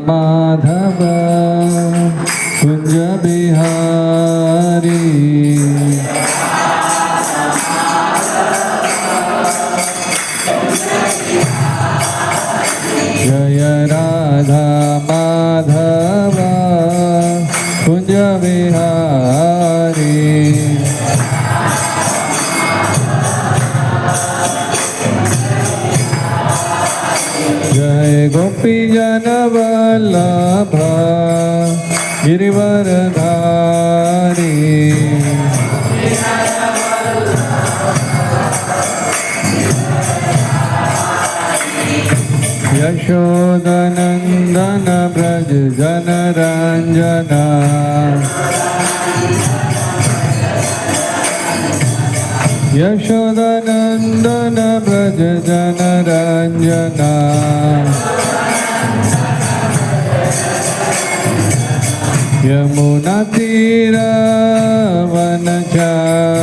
माधव कुंज बिहारी जय राधा माधव कुंज बिहारी जय गोपी जन वल्लभ गिरिवरधारी यशोदनंदन ब्रज जनरंजना यशोदनंदन ब्रज जनरंजना यमुना तीर वनचारी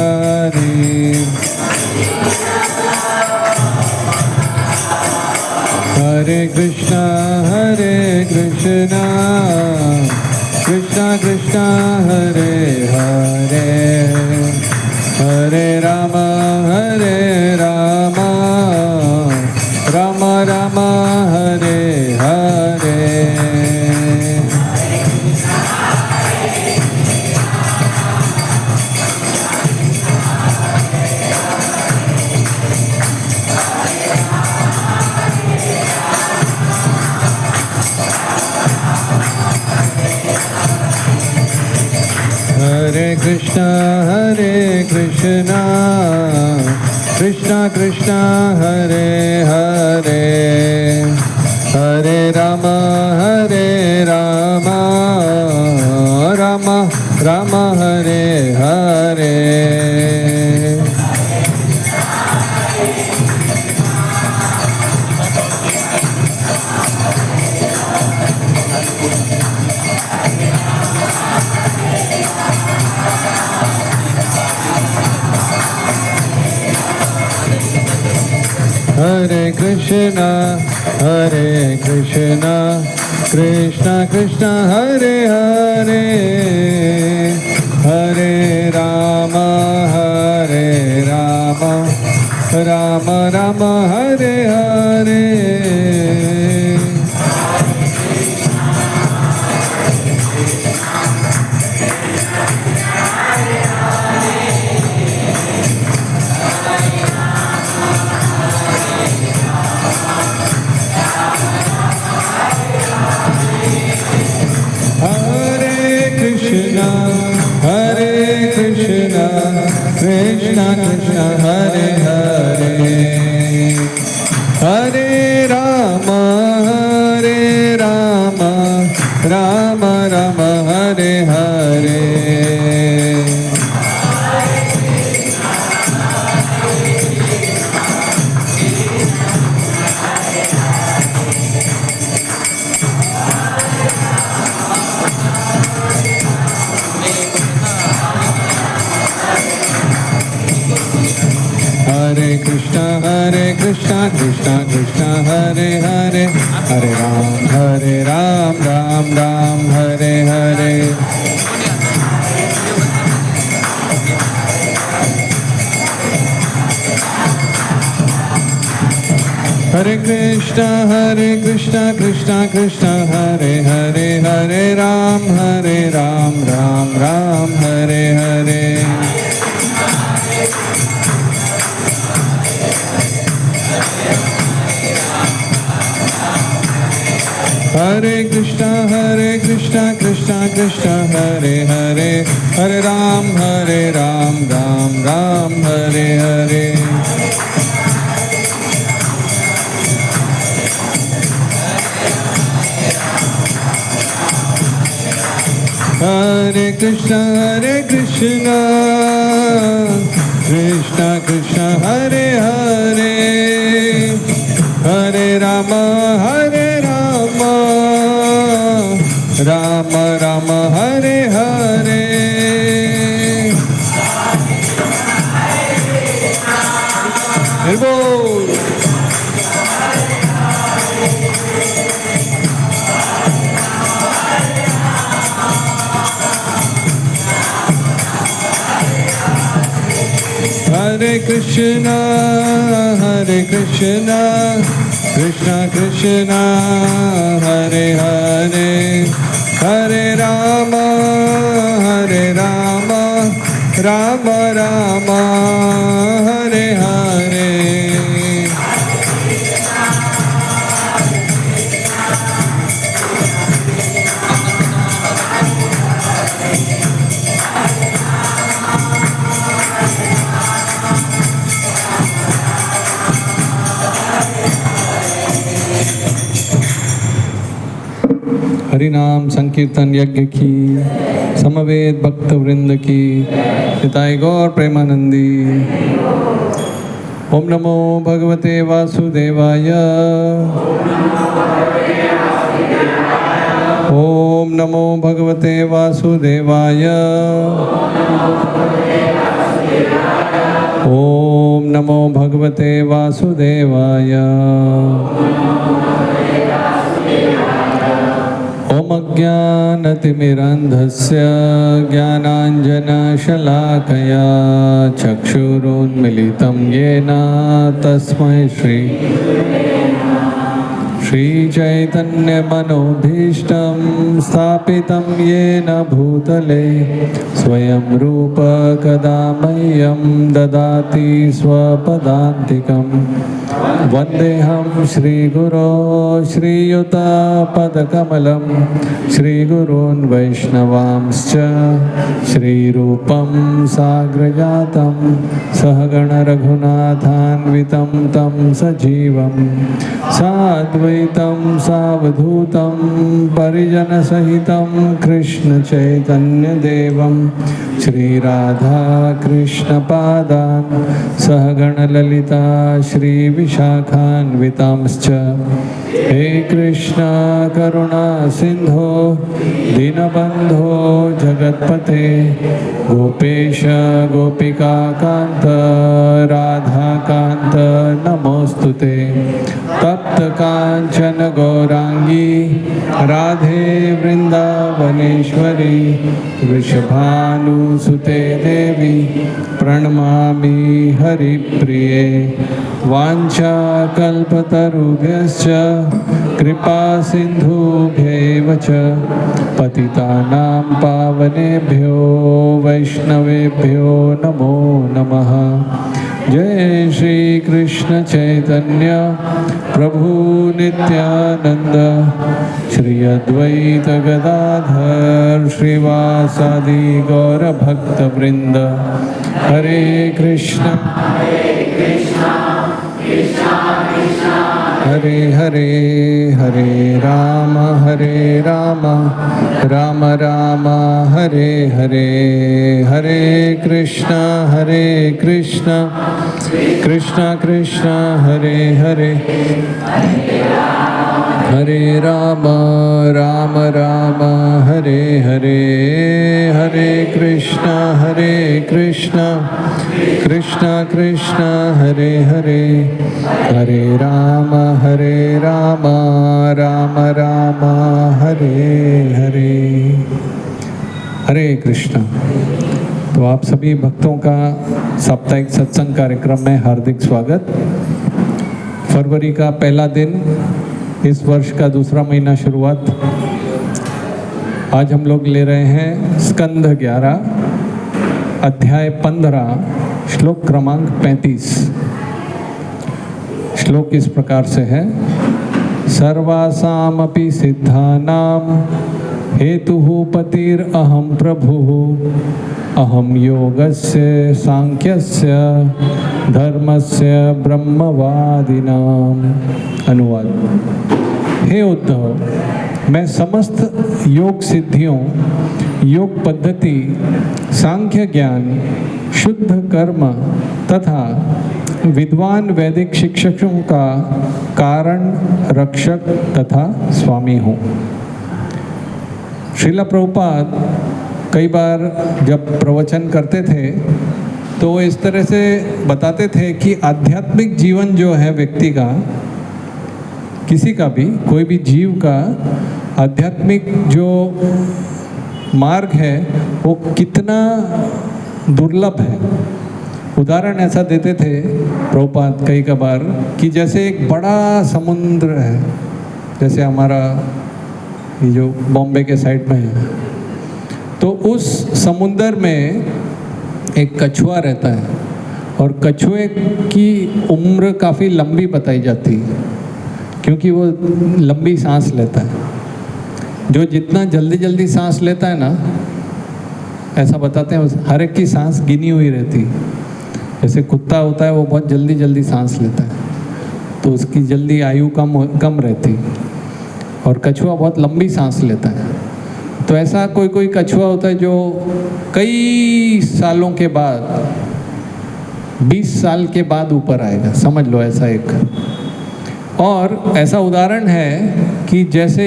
हरे Krishna Krishna Krishna Hare Hare Hare Ram Ram Ram Hare Hare Hare Krishna Krishna Krishna Hare Hare Hare Ram Ram Ram Hare Hare Hare Krishna Krishna Krishna Hare Hare Hare Ram Ram Ram Hare Hare Krishna Krishna Hare Hare Hare Ram Ram Ram Hare Hare Hare Krishna Krishna Krishna Hare Hare Hare Ram Ram Hare Hare Hare Krishna Krishna Krishna Hare Hare Hare Ram Ram Hare Hare Hare Krishna Krishna Krishna Hare Hare Hare Ram Ram Hare Hare Hare Krishna Krishna Krishna Hare Hare Hare Ram Ram Ram Hare Hare Hare Krishna, Krishna Krishna, Hare Hare, Hare Rama, Rama Rama, Hare Hare. Hari नाम संकीर्तन यज्ञ की, समवेत भक्त वृंद की, निताय गौर प्रेमानंदी। ओम नमो भगवते वासुदेवाय, ओम नमो भगवते वासुदेवाय, ओम नमो भगवते वासुदेवाय। ओम अज्ञानतिमिरन्धस्य ज्ञानाञ्जनशलाकया चक्षुरुन्मीलितं येन तस्मै श्रीचैतन्यमनोभीष्टं स्थापितं येन भूतले स्वयं रूप कदा मह्यं ददाति स्वपदान्तिकं। वन्देऽहं श्रीगुरो श्रीयुतपदकमलं, श्रीगुरून् वैष्णवांश्च श्रीरूपं साग्रजातं सहगणरघुनाथान्वितं तं सजीवं साद्वैतं सावधूतं परिजनसहितं कृष्णचैतन्यदेवं श्रीराधाकृष्णपादान् सहगणललिता श्रीविशाखान्वितांश्च। हे कृष्ण करुणा सिंधो दीनबंधो जगत्पते गोपेश गोपिका कांत राधाकांत नमोस्तुते। तप्त कांचन गौरांगी राधे वृंदावनेश्वरी वृषभानुसुते देवी प्रणमामि हरिप्रिये। वाञ्छाकल्पतरुभ्यश्च कृपा सिन्धुभ्यैव च पतितानां पावनेभ्यो वैष्णवेभ्यो नमो नमः। जय श्री कृष्ण चैतन्य प्रभु नित्यानंद, श्री अद्वैत गदाधर श्रीवासादि गौर भक्त वृंद। हरे कृष्ण हरे हरे, हरे राम राम राम हरे हरे, हरे कृष्ण कृष्ण कृष्ण हरे हरे, हरे राम राम हरे हरे, हरे कृष्ण कृष्ण कृष्ण हरे हरे, हरे राम राम राम हरे हरे। हरे कृष्ण। तो आप सभी भक्तों का साप्ताहिक सत्संग कार्यक्रम में हार्दिक स्वागत। फरवरी का पहला दिन, इस वर्ष का दूसरा महीना शुरुआत। आज हम लोग ले रहे हैं स्कंध 11 अध्याय 15 श्लोक क्रमांक 35। श्लोक इस प्रकार से है। सर्वासामपि सिद्धानां हेतुः पतिरहं प्रभुः, अहं योगस्य सांख्यस्य धर्मस्य ब्रह्मवादिनाम्। अनुवाद। हे उद्धव, मैं समस्त योग सिद्धियों, योग पद्धति, सांख्य ज्ञान, शुद्ध कर्म तथा विद्वान वैदिक शिक्षकों का कारण, रक्षक तथा स्वामी हूँ। श्रील प्रभुपाद कई बार जब प्रवचन करते थे तो वो इस तरह से बताते थे कि आध्यात्मिक जीवन जो है व्यक्ति का, किसी का भी, कोई भी जीव का आध्यात्मिक जो मार्ग है वो कितना दुर्लभ है। उदाहरण ऐसा देते थे प्रभुपाद कई कबार कि जैसे एक बड़ा समुद्र है, जैसे हमारा ये जो बॉम्बे के साइड में है, तो उस समुंदर में एक कछुआ रहता है और कछुए की उम्र काफ़ी लंबी बताई जाती है क्योंकि वो लंबी सांस लेता है। जो जितना जल्दी जल्दी सांस लेता है ना, ऐसा बताते हैं हर एक की सांस गिनी हुई रहती है। जैसे कुत्ता होता है वो बहुत जल्दी जल्दी सांस लेता है तो उसकी जल्दी आयु कम रहती है, और कछुआ बहुत लंबी सांस लेता है। तो ऐसा कोई कोई कछुआ होता है जो कई सालों के बाद, 20 साल के बाद ऊपर आएगा, समझ लो ऐसा एक। और ऐसा उदाहरण है कि जैसे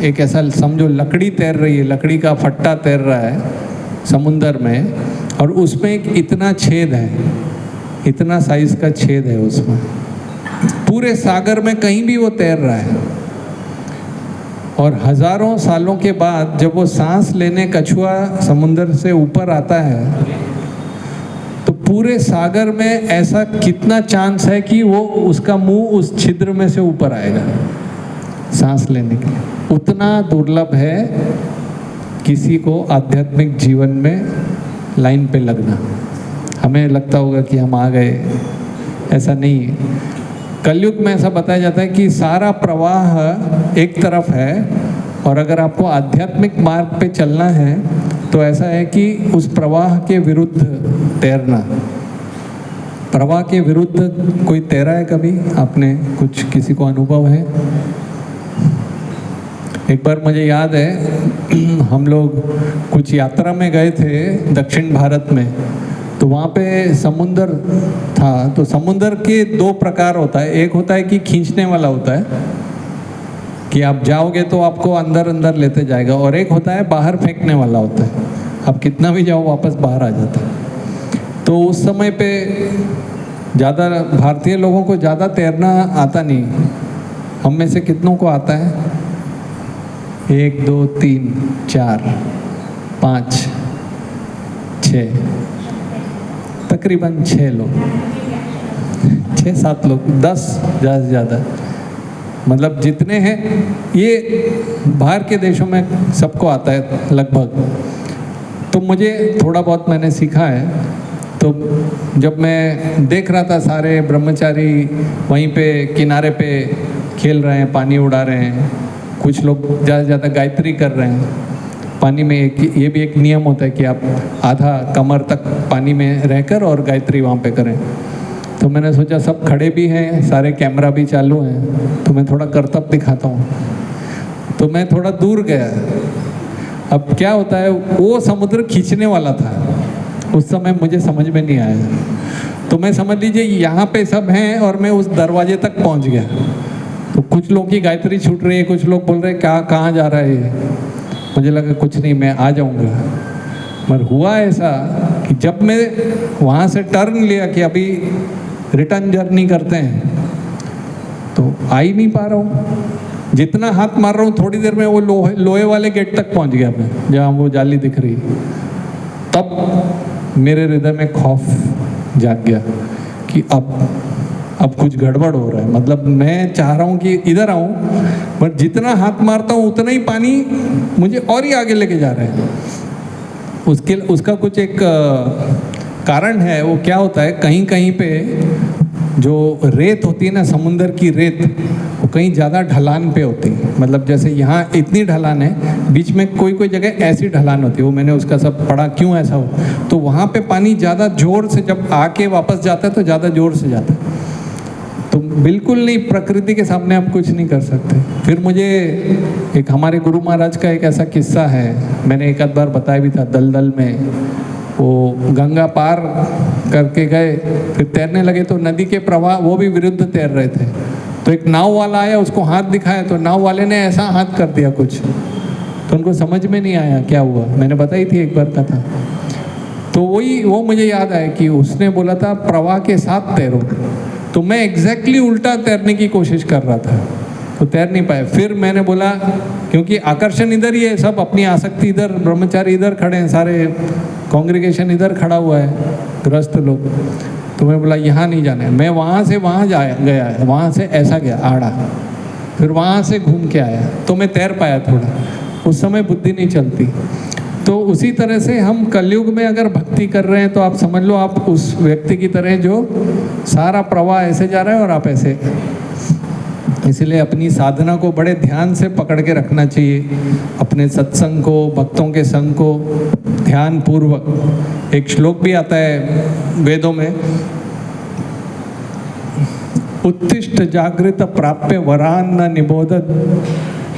एक ऐसा समझो लकड़ी तैर रही है, लकड़ी का फट्टा तैर रहा है समुंदर में, और उसमें एक इतना छेद है, इतना साइज का छेद है उसमें, पूरे सागर में कहीं भी वो तैर रहा है। और हजारों सालों के बाद जब वो सांस लेने कछुआ समुंदर से ऊपर आता है तो पूरे सागर में ऐसा कितना चांस है कि वो उसका मुंह उस छिद्र में से ऊपर आएगा सांस लेने के लिए। उतना दुर्लभ है किसी को आध्यात्मिक जीवन में लाइन पे लगना। हमें लगता होगा कि हम आ गए, ऐसा नहीं है। कलयुग में ऐसा बताया जाता है कि सारा प्रवाह एक तरफ है, और अगर आपको आध्यात्मिक मार्ग पे चलना है तो ऐसा है कि उस प्रवाह के विरुद्ध तैरना। प्रवाह के विरुद्ध कोई तैरा है कभी? आपने कुछ किसी को अनुभव है? एक बार मुझे याद है हम लोग कुछ यात्रा में गए थे दक्षिण भारत में, तो वहाँ पे समुंदर था। तो समुंदर के दो प्रकार होता है, एक होता है कि खींचने वाला होता है कि आप जाओगे तो आपको अंदर अंदर लेते जाएगा, और एक होता है बाहर फेंकने वाला होता है, आप कितना भी जाओ वापस बाहर आ जाता है। तो उस समय पे ज़्यादा भारतीय लोगों को ज़्यादा तैरना आता नहीं। हम में से कितनों को आता है? 1 2 3 4 5 6, तकरीबन 6 लोग, 6-7 लोग, 10 ज़्यादा से ज़्यादा, मतलब जितने हैं। ये बाहर के देशों में सबको आता है लगभग। तो मुझे थोड़ा बहुत मैंने सीखा है। तो जब मैं देख रहा था सारे ब्रह्मचारी वहीं पे किनारे पे खेल रहे हैं, पानी उड़ा रहे हैं, कुछ लोग ज़्यादा से ज़्यादा गायत्री कर रहे हैं पानी में। ये भी एक नियम होता है कि आप आधा कमर तक पानी में रहकर और गायत्री वहाँ पे करें। तो मैंने सोचा सब खड़े भी हैं, सारे कैमरा भी चालू हैं, तो मैं थोड़ा करतब दिखाता हूँ। तो मैं थोड़ा दूर गया। अब क्या होता है, वो समुद्र खींचने वाला था उस समय, मुझे समझ में नहीं आया। तो मैं समझ लीजिए यहाँ पे सब हैं और मैं उस दरवाजे तक पहुँच गया। तो कुछ लोग की गायत्री छूट रही है, कुछ लोग बोल रहे हैं क्या कहाँ जा रहा है। मुझे लगा कुछ नहीं, मैं आ जाऊँगा। मगर हुआ ऐसा कि जब मैं वहाँ से टर्न लिया कि अभी रिटर्न जर्नी करते हैं, तो आ ही नहीं पा रहा हूँ। जितना हाथ मार रहा हूँ थोड़ी देर में वो लोहे वाले गेट तक पहुँच गया मैं, जहाँ वो जाली दिख रही। तब मेरे हृदय में खौफ जाग गया कि अब कुछ गड़बड़ हो रहा है। मतलब मैं चाह रहा हूँ कि इधर आऊँ, पर जितना हाथ मारता हूँ उतना ही पानी मुझे और ही आगे लेके जा रहा है। उसका कुछ एक कारण है। वो क्या होता है, कहीं कहीं पे जो रेत होती है ना, समुंदर की रेत, वो कहीं ज़्यादा ढलान पे होती है। मतलब जैसे यहाँ इतनी ढलान है, बीच में कोई कोई जगह ऐसी ढलान होती है। वो मैंने उसका सब पढ़ा क्यों ऐसा हो। तो वहाँ पे पानी ज़्यादा जोर से जब आके वापस जाता है तो ज़्यादा जोर से जाता है। तो बिल्कुल नहीं, प्रकृति के सामने आप कुछ नहीं कर सकते। फिर मुझे एक हमारे गुरु महाराज का एक ऐसा किस्सा है, मैंने एक आध बार बताया भी था। दलदल में वो गंगा पार करके गए, फिर तैरने लगे तो नदी के प्रवाह वो भी विरुद्ध तैर रहे थे। तो एक नाव वाला आया, उसको हाथ दिखाया, तो नाव वाले ने ऐसा हाथ कर दिया कुछ, तो उनको समझ में नहीं आया क्या हुआ। मैंने बताई थी एक बार कथा। तो वो मुझे याद आया कि उसने बोला था प्रवाह के साथ तैरो। तो मैं एग्जैक्टली उल्टा तैरने की कोशिश कर रहा था तो तैर नहीं पाए। फिर मैंने बोला, क्योंकि आकर्षण इधर ही है, सब अपनी आसक्ति इधर, ब्रह्मचारी इधर खड़े हैं, सारे कांग्रेगेशन इधर खड़ा हुआ है, ग्रस्त लोग। तो मैं बोला यहाँ नहीं जाना है। मैं वहाँ से वहाँ गया, वहाँ से ऐसा गया आड़ा, फिर वहाँ से घूम के आया, तो मैं तैर पाया थोड़ा। उस समय बुद्धि नहीं चलती। तो उसी तरह से हम कलयुग में अगर भक्ति कर रहे हैं तो आप समझ लो आप उस व्यक्ति की तरह जो सारा प्रवाह ऐसे जा रहा है और आप ऐसे। इसलिए अपनी साधना को बड़े ध्यान से पकड़ के रखना चाहिए, अपने सत्संग को, भक्तों के संग को ध्यान पूर्वक। एक श्लोक भी आता है वेदों में, उत्तिष्ठ जागृत प्राप्य वरान न निबोधत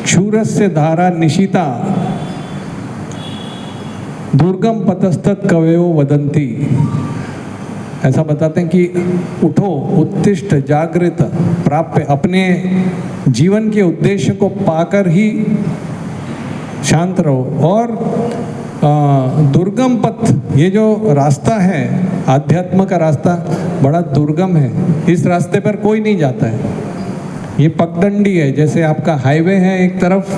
क्षूरस्य धारा निशिता दुर्गम पतस्तत कवयो वदंती। ऐसा बताते हैं कि उठो, उत्तिष्ठ जागृत प्राप्य, अपने जीवन के उद्देश्य को पाकर ही शांत रहो। और दुर्गम पथ, ये जो रास्ता है आध्यात्म का रास्ता बड़ा दुर्गम है, इस रास्ते पर कोई नहीं जाता है। ये पगडंडी है, जैसे आपका हाईवे है, एक तरफ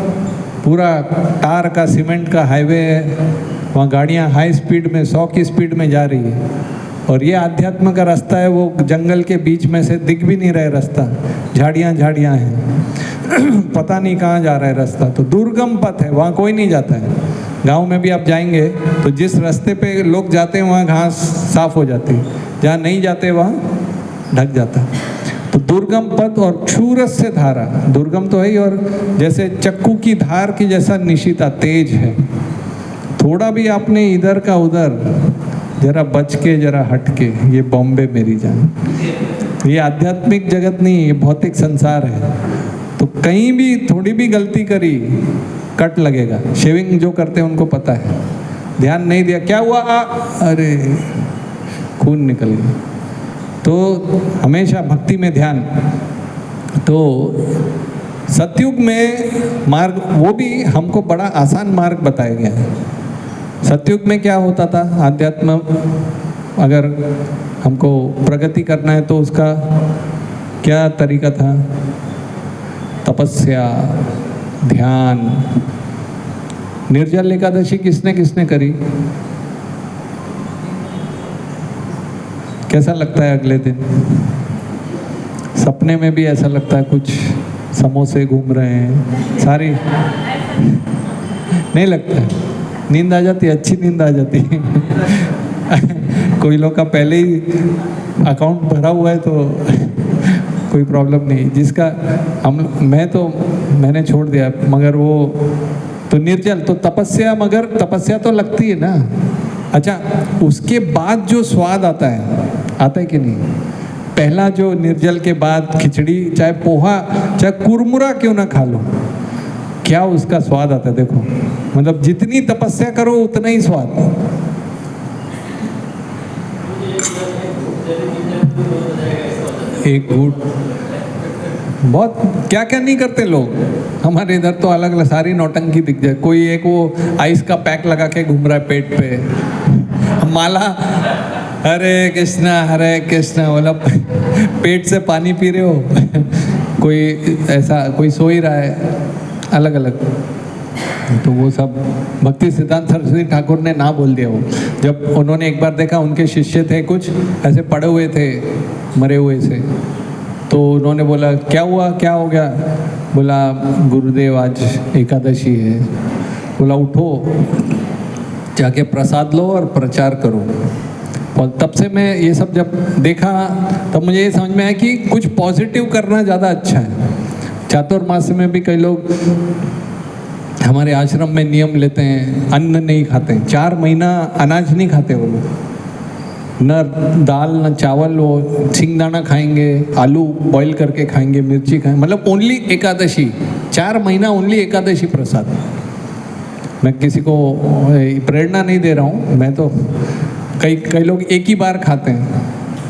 पूरा टार का सीमेंट का हाईवे है, वहाँ गाड़ियाँ हाई स्पीड में 100 की स्पीड में जा रही है। और ये आध्यात्म का रास्ता है, वो जंगल के बीच में से दिख भी नहीं रहे रास्ता, झाड़ियाँ झाड़ियाँ हैं पता नहीं कहाँ जा रहा है रास्ता। तो दुर्गम पथ है, वहाँ कोई नहीं जाता है। गांव में भी आप जाएंगे तो जिस रास्ते पे लोग जाते हैं वहाँ घास साफ हो जाती है, जहाँ नहीं जाते वहाँ ढक जाता है। तो दुर्गम पथ और क्षूरस्य धारा, दुर्गम तो है ही, और जैसे चक्कू की धार की जैसा निशिता तेज है। थोड़ा भी आपने इधर का उधर, जरा बच के जरा हट के, ये बॉम्बे मेरी जान, ये आध्यात्मिक जगत नहीं, ये भौतिक संसार है। तो कहीं भी थोड़ी भी गलती करी कट लगेगा। शेविंग जो करते हैं उनको पता है, ध्यान नहीं दिया, क्या हुआ, अरे खून निकल गया। तो हमेशा भक्ति में ध्यान। तो सतयुग में मार्ग, वो भी हमको बड़ा आसान मार्ग बताया गया है। सतयुग में क्या होता था, आध्यात्म अगर हमको प्रगति करना है तो उसका क्या तरीका था, तपस्या, ध्यान। निर्जल एकादशी किसने किसने करी, कैसा लगता है अगले दिन? सपने में भी ऐसा लगता है कुछ समोसे घूम रहे हैं, सारी नहीं लगता है, नींद आ जाती है, अच्छी नींद आ जाती है कोई लोग का पहले ही अकाउंट भरा हुआ है तो कोई प्रॉब्लम नहीं। जिसका मैंने छोड़ दिया, मगर वो तो निर्जल, तो तपस्या, मगर तपस्या तो लगती है ना। अच्छा, उसके बाद जो स्वाद आता है कि नहीं? पहला जो निर्जल के बाद खिचड़ी, चाहे पोहा, चाहे कुरमुरा क्यों ना खा लो, क्या उसका स्वाद आता है देखो। मतलब जितनी तपस्या करो उतना ही स्वाद। एक घूट, बहुत क्या क्या नहीं करते लोग हमारे इधर तो, अलग अलग सारी नौटंकी दिख जाए। कोई एक वो आइस का पैक लगा के घूम रहा है पेट पे, माला, हरे कृष्णा बोला पेट से पानी पी रहे हो कोई ऐसा, कोई सो ही रहा है, अलग अलग। तो वो सब भक्ति सिद्धांत सरस्वती ठाकुर ने ना बोल दिया। वो जब उन्होंने एक बार देखा, उनके शिष्य थे कुछ ऐसे पड़े हुए थे मरे हुए से, तो उन्होंने बोला क्या हुआ, क्या हो गया? बोला गुरुदेव आज एकादशी है। बोला उठो, जाके प्रसाद लो और प्रचार करो। और तब से मैं ये सब जब देखा तब मुझे ये समझ में आया कि कुछ पॉजिटिव करना ज़्यादा अच्छा है। चातुर्मास में भी कई लोग हमारे आश्रम में नियम लेते हैं, अन्न नहीं खाते हैं, 4 महीना अनाज नहीं खाते वो लोग, न दाल न चावल, वो सिंगदाना खाएंगे, आलू बॉईल करके खाएंगे, मिर्ची खाएंगे, मतलब ओनली एकादशी, 4 महीना ओनली एकादशी प्रसाद। मैं किसी को प्रेरणा नहीं दे रहा हूँ, मैं तो कई लोग एक ही बार खाते हैं,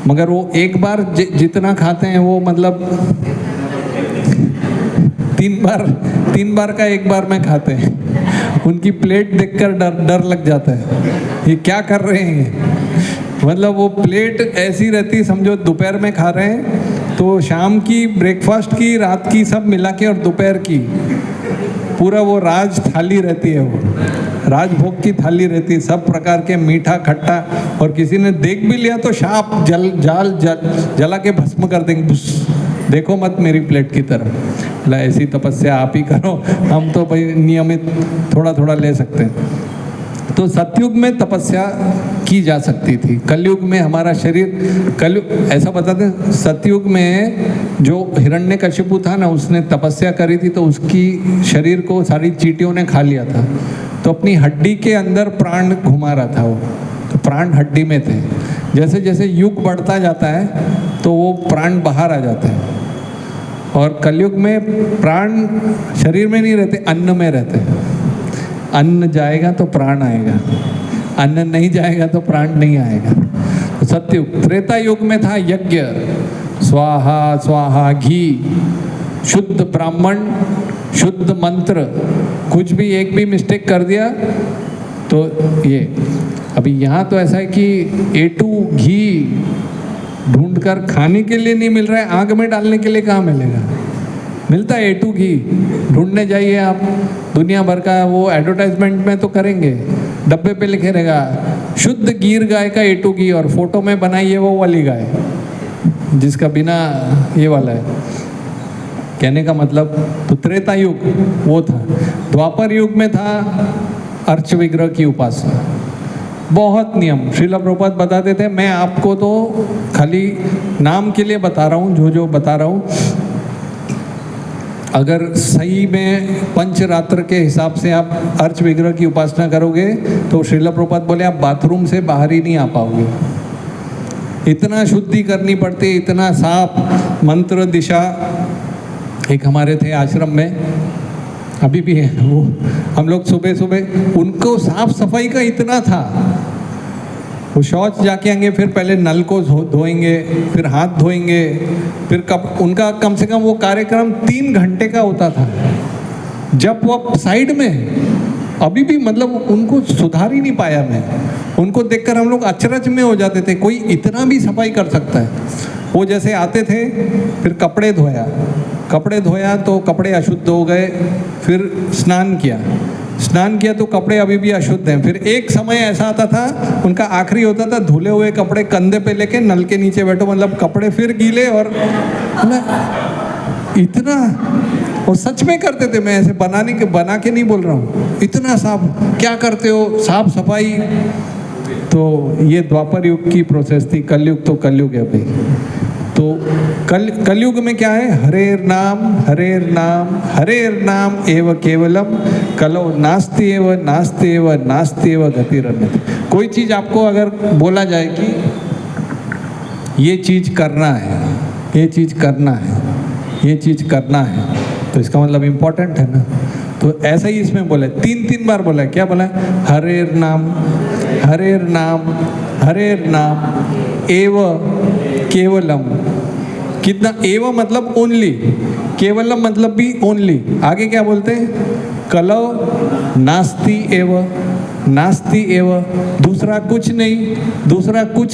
मगर वो एक बार जितना खाते हैं वो मतलब 3 बार का एक बार में खाते हैं। उनकी प्लेट देखकर डर लग जाता है, ये क्या कर रहे हैं। मतलब वो प्लेट ऐसी रहती, समझो दोपहर में खा रहे हैं तो शाम की, ब्रेकफास्ट की, रात की सब मिला के और दोपहर की पूरा वो राज थाली रहती है, वो राजभोग की थाली रहती है, सब प्रकार के मीठा खट्टा। और किसी ने देख भी लिया तो शाप जला के भस्म कर देंगे, देखो मत मेरी प्लेट की तरफ। बोला ऐसी तपस्या आप ही करो, हम तो भाई नियमित थोड़ा थोड़ा ले सकते हैं। तो सतयुग में तपस्या की जा सकती थी। कलयुग में हमारा शरीर, कलयुग ऐसा बताते हैं, सतयुग में जो हिरण्यकशिपु था ना, उसने तपस्या करी थी तो उसकी शरीर को सारी चींटियों ने खा लिया था। तो अपनी हड्डी के अंदर प्राण घुमा रहा था वो, तो प्राण हड्डी में थे। जैसे जैसे युग बढ़ता जाता है तो वो प्राण बाहर आ जाते हैं। और कलयुग में प्राण शरीर में नहीं रहते, अन्न में रहते हैं। अन्न जाएगा तो प्राण आएगा, अन्न नहीं जाएगा तो प्राण नहीं आएगा। तो सतयुग। त्रेता युग में था यज्ञ, स्वाहा स्वाहा, घी, शुद्ध ब्राह्मण, शुद्ध मंत्र। कुछ भी एक भी मिस्टेक कर दिया तो ये। अभी यहाँ तो ऐसा है कि A2 घी ढूंढकर खाने के लिए नहीं मिल रहा है, आग में डालने के लिए कहाँ मिलेगा? मिलता है A2 घी, ढूंढने जाइए आप, दुनिया भर का वो एडवर्टाइजमेंट में तो करेंगे, डब्बे पे लिखे रहेगा शुद्ध गीर गाय का A2 घी, और फोटो में बनाइए वो वाली गाय जिसका बिना ये वाला है। कहने का मतलब, तो त्रेता युग वो था। द्वापर युग में था अर्च विग्रह की उपासना, बहुत नियम। श्रील प्रभुपाद बताते थे, मैं आपको तो खाली नाम के लिए बता रहा हूँ, जो जो बता रहा हूँ, अगर सही में पंचरात्र के हिसाब से आप अर्च विग्रह की उपासना करोगे तो श्रील प्रभुपाद बोले आप बाथरूम से बाहर ही नहीं आ पाओगे। इतना शुद्धि करनी पड़ती, इतना साफ मंत्र दिशा। एक हमारे थे आश्रम में, अभी भी है वो, हम लोग सुबह सुबह, उनको साफ सफाई का इतना था, वो शौच जाके आएंगे, फिर पहले नल को धोएंगे, फिर हाथ धोएंगे, फिर कब उनका कम से कम वो कार्यक्रम 3 घंटे का होता था। जब वो साइड में, अभी भी मतलब उनको सुधार ही नहीं पाया मैं, उनको देखकर हम लोग अचरज में हो जाते थे, कोई इतना भी सफाई कर सकता है। वो जैसे आते थे, फिर कपड़े धोया तो कपड़े अशुद्ध हो गए, फिर स्नान किया तो कपड़े अभी भी अशुद्ध हैं। फिर एक समय ऐसा आता था, उनका आखिरी होता था, धुले हुए कपड़े कंधे पे लेके नल के नीचे बैठो, मतलब कपड़े फिर गीले। और इतना, और सच में करते थे, मैं ऐसे बना के नहीं बोल रहा हूँ, इतना साफ। क्या करते हो, साफ सफाई। तो ये द्वापर युग की प्रोसेस थी। कलयुग तो कलयुग है भाई। तो कलयुग में क्या है, हरेर नाम एव केवलम, कलो नास्ति एव गतिरन्यत्। कोई चीज़ आपको अगर बोला जाए कि ये चीज़ करना है, तो इसका मतलब इम्पोर्टेंट है ना। तो ऐसा ही इसमें बोला है, 3 बार बोला है। क्या बोला है? हरेर नाम एव केवलम। कितना? एव मतलब ओनली, केवलम मतलब भी ओनली। आगे क्या बोलते हैं? कलौ नास्ति एव, दूसरा कुछ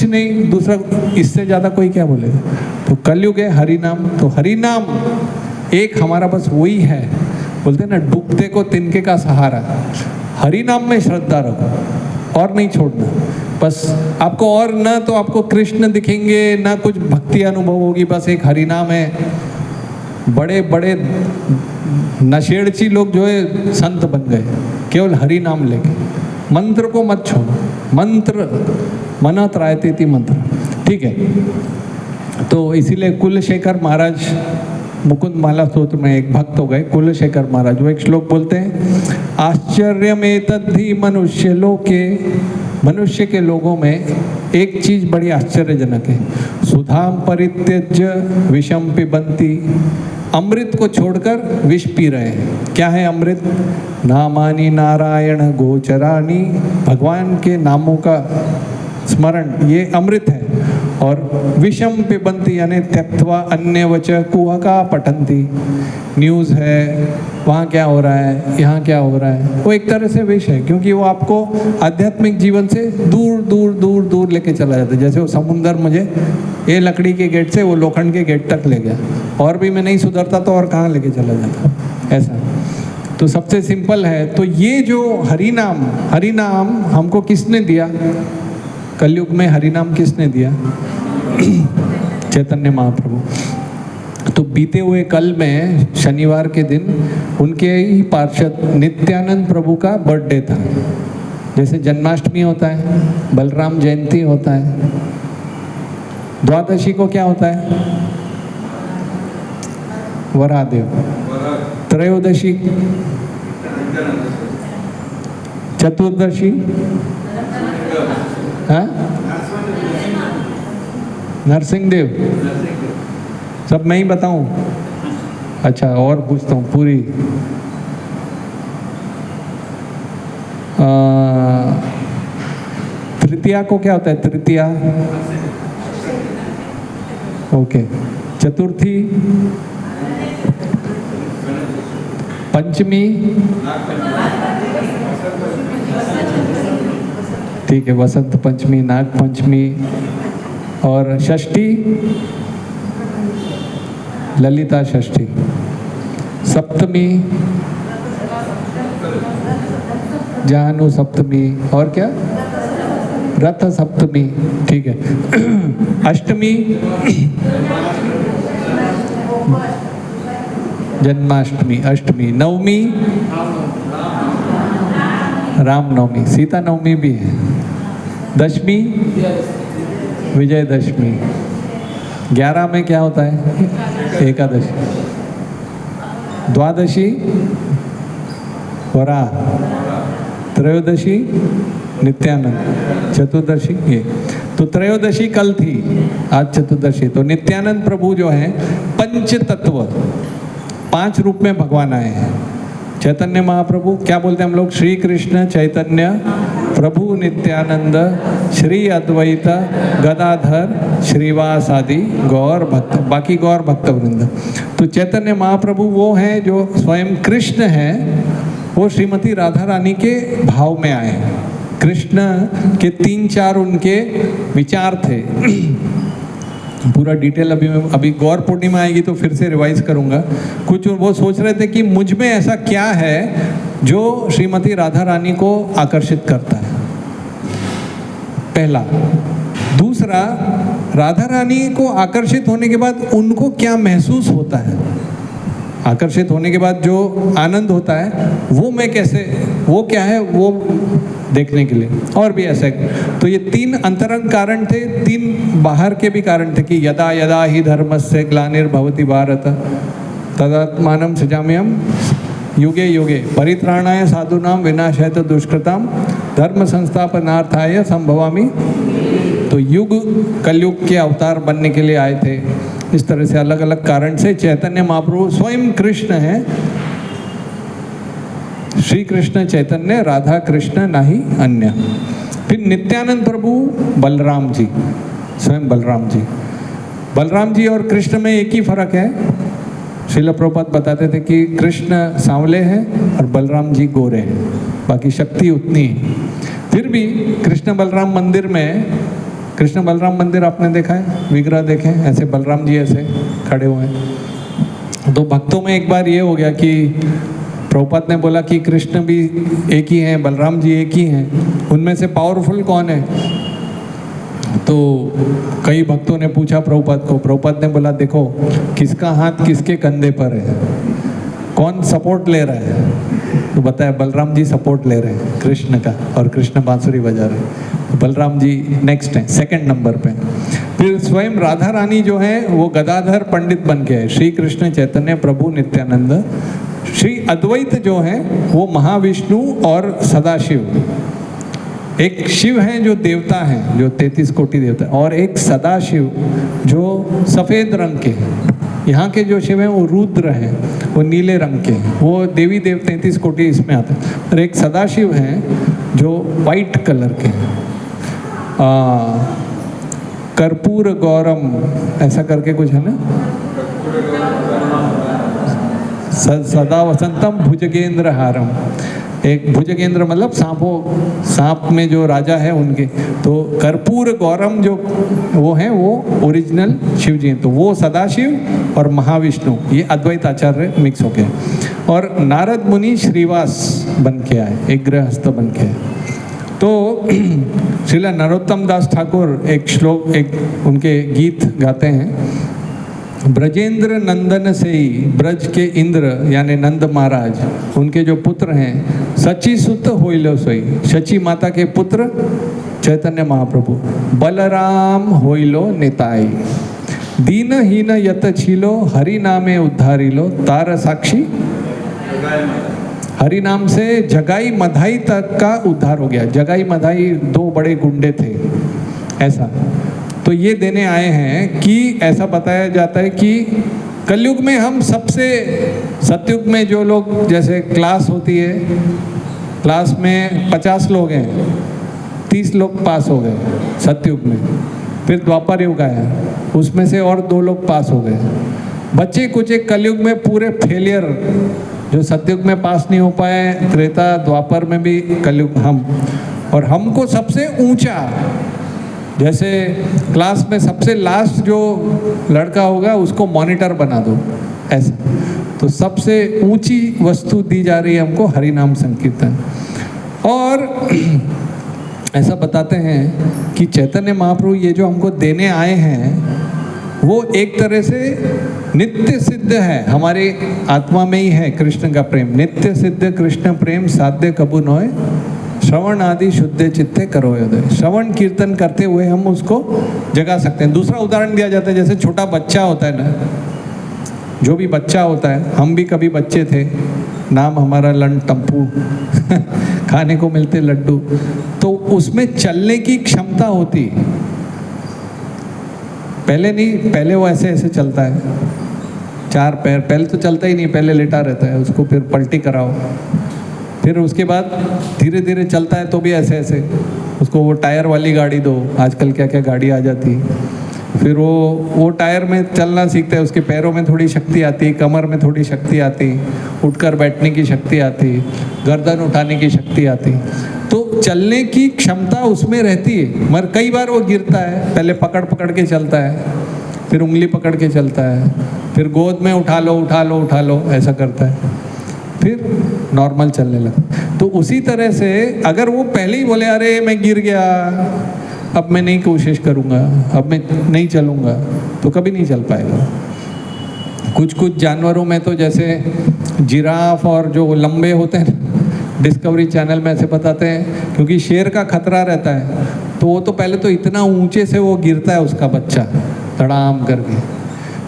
नहीं, दूसरा इससे ज़्यादा कोई क्या बोलेगा। तो कलयुग है हरि नाम। तो हरि नाम एक हमारा बस वही है, बोलते हैं ना, डूबते को तिनके का सहारा। हरि नाम में श्रद्धा रखो और नहीं छोड़ना। बस आपको और ना तो आपको कृष्ण दिखेंगे, ना कुछ भक्ति अनुभव होगी, बस एक हरि नाम है। बड़े बड़े नशेड़ची लोग जो है संत बन गए केवल हरि नाम लेके। मंत्र को मत छोड़ो, मंत्र मना त्रायती मंत्र, ठीक है। तो इसीलिए कुलशेखर महाराज, मुकुंद माला स्तोत्र में एक भक्त हो गए कुलशेखर महाराज, वो एक श्लोक बोलते हैं, आश्चर्यमेतद्धि मनुष्य लोके, मनुष्य के लोगों में एक चीज बड़ी आश्चर्यजनक है, सुधाम परित्यज्य विषम पिबंती, अमृत को छोड़कर विष पी रहे हैं। क्या है अमृत? नामानि नारायण गोचरानी, भगवान के नामों का स्मरण, ये अमृत है। और विषम पिबंती यानी त्यक्त्वा अन्य वच कुहका पठंती, न्यूज़ है, वहाँ क्या हो रहा है, यहाँ क्या हो रहा है, वो एक तरह से विष है, क्योंकि वो आपको आध्यात्मिक जीवन से दूर दूर दूर दूर लेके चला जाता है। जैसे वो समुंदर मुझे ये लकड़ी के गेट से वो लोखंड के गेट तक ले गया, और भी मैं नहीं सुधरता तो और कहाँ लेके चला जाता, ऐसा। तो सबसे सिंपल है, तो ये जो हरि नाम हमको किसने दिया, कलयुग में हरि नाम किसने दिया? चैतन्य महाप्रभु। तो बीते हुए कल में शनिवार के दिन उनके ही पार्षद नित्यानंद प्रभु का बर्थडे था। जैसे जन्माष्टमी होता है, बलराम जयंती होता है, द्वादशी को क्या होता है? वरादेव। त्रयोदशी, चतुर्दशी, हाँ, नरसिंहदेव। सब मैं ही बताऊं? अच्छा, और पूछता हूँ पूरी। तृतीया को क्या होता है? तृतीया, ओके। चतुर्थी, पंचमी, ठीक है, वसंत पंचमी, नाग पंचमी, और षष्ठी, ललिता षष्ठी, सप्तमी, जानु सप्तमी, और क्या? रथ सप्तमी, ठीक है। अष्टमी, जन्माष्टमी, अष्टमी। नवमी, रामनवमी, सीता नवमी भी है। दशमी, विजयदशमी। 11 में क्या होता है? एकादशी। द्वादशी, वराह। त्रयोदशी, नित्यानंद। चतुर्दशी ये। तो त्रयोदशी कल थी, आज चतुर्दशी। तो नित्यानंद प्रभु जो हैं पंच तत्व, 5 रूप में भगवान आए हैं। चैतन्य महाप्रभु क्या बोलते हैं हम लोग? श्री कृष्ण चैतन्य प्रभु नित्यानंद श्री अद्वैत गदाधर श्रीवास आदि गौर भक्त, बाकी गौर भक्त वृंद। तो चैतन्य महाप्रभु वो हैं जो स्वयं कृष्ण हैं, वो श्रीमती राधा रानी के भाव में आए हैं। कृष्ण के 3-4 उनके विचार थे। पूरा डिटेल अभी गौर पूर्णिमा आएगी तो फिर से रिवाइज करूंगा। कुछ वो सोच रहे थे कि मुझ में ऐसा क्या है जो श्रीमती राधा रानी को आकर्षित करता है, पहला। दूसरा, राधा रानी को आकर्षित होने के बाद उनको क्या महसूस होता है, आकर्षित होने के बाद जो आनंद होता है वो मैं कैसे, वो क्या है, वो देखने के लिए। और भी ऐसे, तो ये 3 अंतरंग कारण थे, 3 बाहर के भी कारण थे कि यदा यदा ही धर्मस्य ग्लानिर्भवति भारत तदात्मानं सृजाम्यहं युगे युगे परित्राणाय साधूनां विनाशाय च दुष्कृतां धर्म संस्थापनार्थाय संभवामि। तो युग, कलयुग के अवतार बनने के लिए आए थे। इस तरह से अलग अलग कारण से चैतन्य महाप्रभु स्वयं कृष्ण हैं। श्री कृष्ण चैतन्य, राधा कृष्ण नहीं अन्य। फिर नित्यानंद प्रभु बलराम जी, स्वयं बलराम जी। बलराम जी और कृष्ण में एक ही फर्क है। श्रील प्रभुपाद बताते थे कि कृष्ण सांवले हैं और बलराम जी गोरे हैं, बाकी शक्ति उतनी है। फिर भी कृष्ण बलराम मंदिर में, कृष्ण बलराम मंदिर आपने देखा है, विग्रह देखे ऐसे, बलराम जी ऐसे खड़े हुए हैं। तो भक्तों में एक बार ये हो गया कि प्रभुपाद ने बोला कि कृष्ण भी एक ही हैं, बलराम जी एक ही हैं, उनमें से पावरफुल कौन है? तो कई भक्तों ने पूछा प्रभुपाद को। प्रभुपाद ने बोला देखो, किसका हाथ किसके कंधे पर है, कौन सपोर्ट ले रहा है? तो बताया बलराम जी सपोर्ट ले रहे हैं कृष्ण का, और कृष्ण बांसुरी बजा रहे हैं। तो बलराम जी नेक्स्ट हैं, 2nd नंबर पे। फिर स्वयं राधा रानी जो है वो गदाधर पंडित बन के है। श्री कृष्ण चैतन्य प्रभु नित्यानंद। श्री अद्वैत जो है वो महाविष्णु और सदाशिव। एक शिव हैं जो देवता हैं, जो 33 कोटि देवता, और एक सदाशिव जो सफ़ेद रंग के हैं। यहाँ के जो शिव हैं वो रुद्र हैं, वो नीले रंग के हैं, वो देवी देव 33 कोटि इसमें आते हैं। और एक सदाशिव हैं जो वाइट कलर के हैं। कर्पूर गौरम ऐसा करके कुछ है ना, सदा वसंतम भुजगेंद्र हारम। एक भुजगेंद्र मतलब सांप में जो राजा है उनके, तो कर्पूर गौरम जो वो है वो ओरिजिनल शिव जी हैं। तो वो सदाशिव और महाविष्णु ये अद्वैत आचार्य मिक्स हो गए। और नारद मुनि श्रीवास बन के आए, एक गृहस्थ बन के आए। तो श्रीला नरोत्तम दास ठाकुर एक श्लोक, एक उनके गीत गाते हैं, ब्रजेंद्र नंदन से ही, ब्रज के इंद्र यानी नंद महाराज, उनके जो पुत्र हैं, सची सुत होइलो सोई, शची माता के पुत्र चैतन्य महाप्रभु, बलराम होइलो निताई, दीनहीन यत छीलो, हरि नामे उद्धारिलो, तार साक्षी। हरि नाम से जगाई मधाई तक का उद्धार हो गया। जगाई मधाई दो बड़े गुंडे थे ऐसा। तो ये देने आए हैं कि ऐसा बताया जाता है कि कलयुग में हम सबसे, सतयुग में जो लोग, जैसे क्लास होती है, क्लास में 50 लोग हैं, 30 लोग पास हो गए सतयुग में। फिर द्वापर युग आया, उसमें से और 2 लोग पास हो गए। बच्चे कुछ एक कलयुग में पूरे फेलियर, जो सतयुग में पास नहीं हो पाए, त्रेता द्वापर में भी कलयुग हम, और हमको सबसे ऊंचा, जैसे क्लास में सबसे लास्ट जो लड़का होगा उसको मॉनिटर बना दो ऐसा। तो सबसे ऊंची वस्तु दी जा रही है हमको हरि नाम संकीर्तन। और ऐसा बताते हैं कि चैतन्य महाप्रभु ये जो हमको देने आए हैं वो एक तरह से नित्य सिद्ध है, हमारे आत्मा में ही है कृष्ण का प्रेम। नित्य सिद्ध कृष्ण प्रेम साध्य कबू नोय, श्रवण आदि शुद्ध चित्ते करो उदय। श्रवण कीर्तन करते हुए हम उसको जगा सकते हैं। दूसरा उदाहरण दिया जाता है, जैसे छोटा बच्चा होता है ना, जो भी बच्चा होता है, हम भी कभी बच्चे थे, नाम हमारा लन टम्पू खाने को मिलते लड्डू, तो उसमें चलने की क्षमता होती, पहले नहीं, पहले वो ऐसे ऐसे चलता है, 4 पैर, पहले तो चलता ही नहीं, पहले लेटा रहता है, उसको फिर पलटी कराओ, फिर उसके बाद धीरे धीरे चलता है तो भी ऐसे ऐसे, उसको वो टायर वाली गाड़ी दो, आजकल क्या क्या गाड़ी आ जाती है, फिर वो टायर में चलना सीखता है, उसके पैरों में थोड़ी शक्ति आती, कमर में थोड़ी शक्ति आती, उठकर बैठने की शक्ति आती, गर्दन उठाने की शक्ति आती, तो चलने की क्षमता उसमें रहती है। मगर कई बार वो गिरता है, पहले पकड़ पकड़ के चलता है, फिर उंगली पकड़ के चलता है, फिर गोद में उठा लो उठा लो उठा लो ऐसा करता है, फिर नॉर्मल चलने लगा। तो उसी तरह से अगर वो पहले ही बोले अरे मैं गिर गया, अब मैं नहीं कोशिश करूँगा, अब मैं नहीं चलूँगा, तो कभी नहीं चल पाएगा। कुछ कुछ जानवरों में तो जैसे जिराफ और जो लंबे होते हैं, डिस्कवरी चैनल में ऐसे बताते हैं, क्योंकि शेर का खतरा रहता है, तो वो तो पहले तो इतना ऊंचे से वो गिरता है उसका बच्चा धड़ाम करके,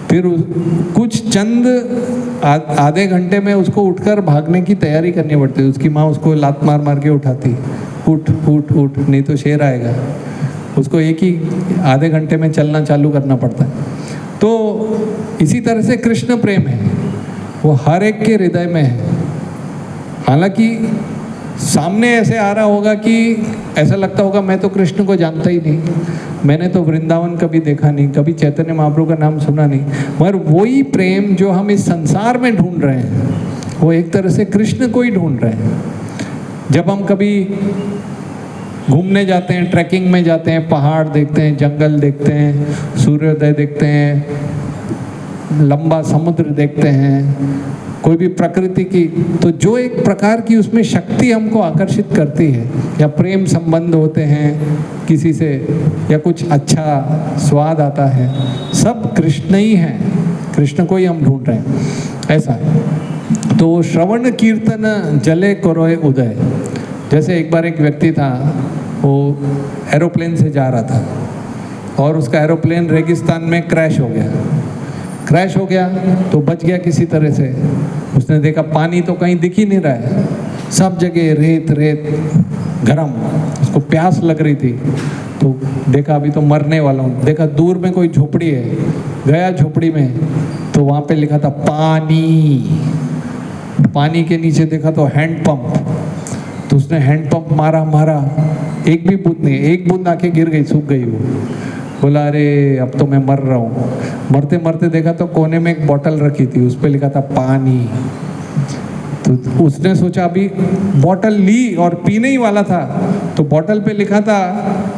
फिर कुछ चंद आधे घंटे में उसको उठकर भागने की तैयारी करनी पड़ती है। उसकी माँ उसको लात मार मार के उठाती, उठ उठ उठ, नहीं तो शेर आएगा। उसको एक ही आधे घंटे में चलना चालू करना पड़ता है। तो इसी तरह से कृष्ण प्रेम है, वो हर एक के हृदय में है। हालांकि सामने ऐसे आ रहा होगा कि ऐसा लगता होगा मैं तो कृष्ण को जानता ही नहीं, मैंने तो वृंदावन कभी देखा नहीं, कभी चैतन्य महाप्रभु का नाम सुना नहीं, मगर वही प्रेम जो हम इस संसार में ढूंढ रहे हैं वो एक तरह से कृष्ण को ही ढूंढ रहे हैं। जब हम कभी घूमने जाते हैं, ट्रैकिंग में जाते हैं, पहाड़ देखते हैं, जंगल देखते हैं, सूर्योदय देखते हैं, लंबा समुद्र देखते हैं, कोई भी प्रकृति की, तो जो एक प्रकार की उसमें शक्ति हमको आकर्षित करती है, या प्रेम संबंध होते हैं किसी से, या कुछ अच्छा स्वाद आता है, सब कृष्ण ही हैं, कृष्ण को ही हम ढूंढ रहे हैं, ऐसा है। तो श्रवण कीर्तन जले करोए उदय। जैसे एक बार एक व्यक्ति था, वो एरोप्लेन से जा रहा था और उसका एरोप्लेन रेगिस्तान में क्रैश हो गया तो बच गया किसी तरह से। उसने देखा पानी तो कहीं दिख ही नहीं रहा है, सब जगह रेत रेत गरम, उसको प्यास लग रही थी, तो देखा अभी तो मरने वाला हूँ। देखा दूर में कोई झोपड़ी है, गया झोपड़ी में, तो वहाँ पे लिखा था पानी। पानी के नीचे देखा तो हैंड पंप, तो उसने हैंड पंप मारा, एक भी बूंद नहीं, एक बूंद आके गिर गई, सूख गई वो। बोला अरे अब तो मैं मर रहा हूँ। मरते मरते देखा तो कोने में एक बोतल रखी थी, उस पर लिखा था पानी। तो उसने सोचा अभी बोतल ली और पीने ही वाला था, तो बोतल पे लिखा था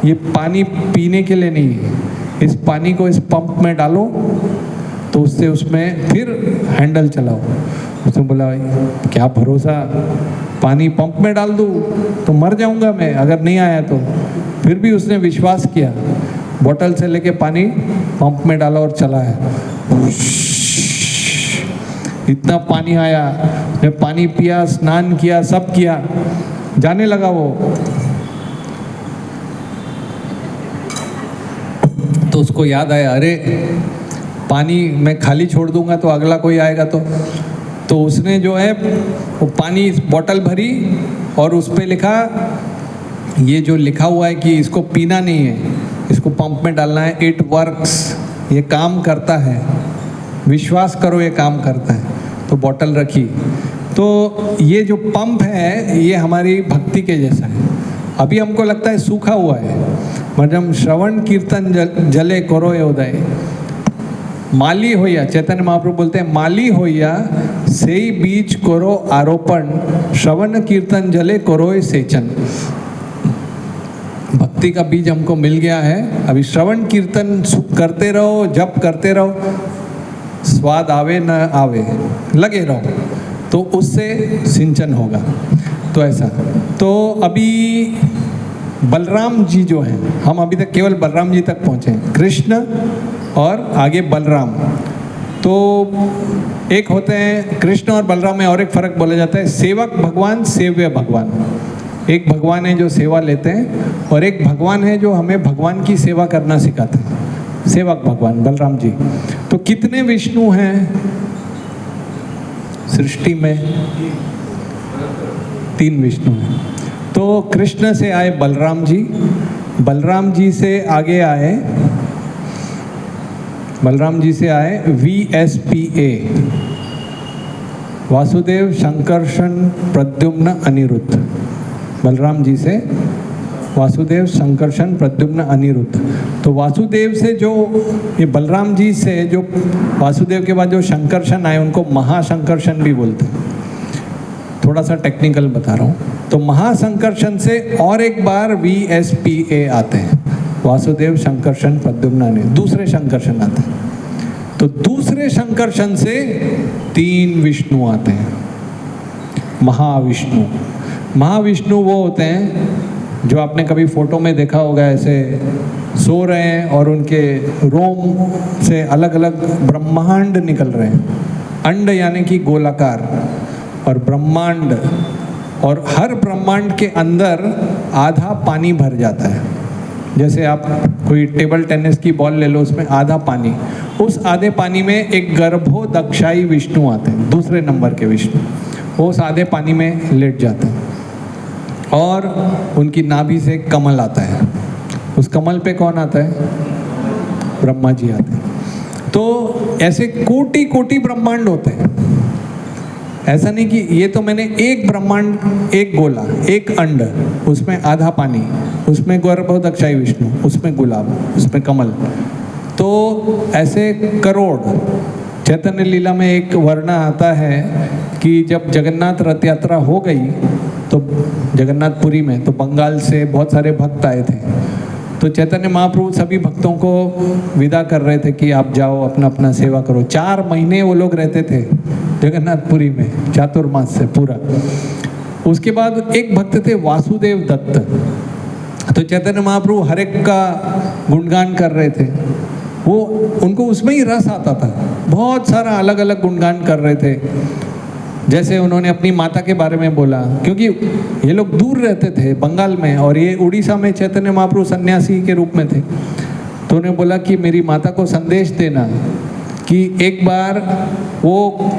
ये पानी पीने के लिए नहीं है, इस पानी को इस पंप में डालो तो उससे उसमें फिर हैंडल चलाओ। उसने बोला क्या भरोसा, पानी पंप में डाल दूँ तो मर जाऊंगा मैं अगर नहीं आया तो। फिर भी उसने विश्वास किया, बोतल से लेके पानी पंप में डाला और चलाया। इतना पानी आया, ने पानी पिया, स्नान किया, सब किया, जाने लगा वो। तो उसको याद आया अरे पानी मैं खाली छोड़ दूंगा तो अगला कोई आएगा तो उसने जो है वो पानी बोतल भरी और उस पे लिखा, ये जो लिखा हुआ है कि इसको पीना नहीं है, इसको पंप में डालना है, इट वर्क्स, ये काम करता है, विश्वास करो ये काम करता है। तो बोतल रखी। तो ये जो पंप है ये हमारी भक्ति के जैसा है। अभी हमको लगता है सूखा हुआ है, मतलब श्रवण कीर्तन जले करो ये उदय, माली होइया, चैतन्य महाप्रभु बोलते हैं माली होइया से ही बीज करो आरोपण, श्रवण कीर्तन जले करो सेचन। भक्ति का बीज हमको मिल गया है, अभी श्रवण कीर्तन करते रहो, जप करते रहो, स्वाद आवे न आवे लगे रहो, तो उससे सिंचन होगा। तो ऐसा, तो अभी बलराम जी जो हैं, हम अभी तक केवल बलराम जी तक पहुँचे, कृष्ण और आगे बलराम। तो एक होते हैं कृष्ण और बलराम में और एक फर्क बोला जाता है, सेवक भगवान, सेव्य भगवान। एक भगवान है जो सेवा लेते हैं और एक भगवान है जो हमें भगवान की सेवा करना सिखाते हैं, सेवक भगवान बलराम जी। तो कितने विष्णु हैं सृष्टि में? 3 विष्णु हैं। तो कृष्ण से आए बलराम जी, बलराम जी से आगे आए, बलराम जी से आए VSPA, वासुदेव शंकरशन प्रद्युम्न अनिरुद्ध। बलराम जी से वासुदेव शंकरशन प्रद्युम्न अनिरुद्ध। तो वासुदेव से जो ये बलराम जी से जो वासुदेव के बाद जो शंकरशन आए उनको महाशंकरशन भी बोलते हैं। थोड़ा सा टेक्निकल बता रहा हूँ। तो महाशंकरशन से और एक बार VSPA आते हैं, वासुदेव शंकरशन प्रद्युम्न अनिरुद्ध, दूसरे शंकरशन आते हैं। तो दूसरे शंकरशन से 3 विष्णु आते हैं, महाविष्णु। महाविष्णु वो होते हैं जो आपने कभी फोटो में देखा होगा, ऐसे सो रहे हैं और उनके रोम से अलग अलग ब्रह्मांड निकल रहे हैं। अंड यानी कि गोलाकार, और ब्रह्मांड, और हर ब्रह्मांड के अंदर आधा पानी भर जाता है। जैसे आप कोई टेबल टेनिस की बॉल ले लो, उसमें आधा पानी, उस आधे पानी में एक गर्भोदक्षाई विष्णु आते हैं, दूसरे नंबर के विष्णु। वो उस आधे पानी में लेट जाते हैं और उनकी नाभि से कमल आता है, उस कमल पे कौन आता है? ब्रह्मा जी आते हैं। तो ऐसे कोटि कोटि ब्रह्मांड होते हैं। ऐसा नहीं कि ये तो मैंने एक ब्रह्मांड, एक गोला, एक अंड, उसमें आधा पानी, उसमें गर्भोदक्षाई विष्णु, उसमें गुलाब, उसमें कमल। तो ऐसे करोड़। चैतन्य लीला में एक वर्णन आता है कि जब जगन्नाथ रथ यात्रा हो गई तो जगन्नाथपुरी में, तो बंगाल से बहुत सारे भक्त आए थे। तो चैतन्य महाप्रभु सभी भक्तों को विदा कर रहे थे कि आप जाओ अपना अपना सेवा करो। 4 महीने वो लोग रहते थे जगन्नाथपुरी में, चातुर्मास से पूरा। उसके बाद एक भक्त थे वासुदेव दत्त। तो चैतन्य महाप्रभु हर एक का गुणगान कर रहे थे, वो उनको उसमें ही रस आता था, बहुत सारा अलग अलग गुणगान कर रहे थे। जैसे उन्होंने अपनी माता के बारे में बोला, क्योंकि ये लोग दूर रहते थे बंगाल में और ये उड़ीसा में चैतन्य महाप्रभु सन्यासी के रूप में थे। तो उन्हें बोला कि मेरी माता को संदेश देना कि एक बार वो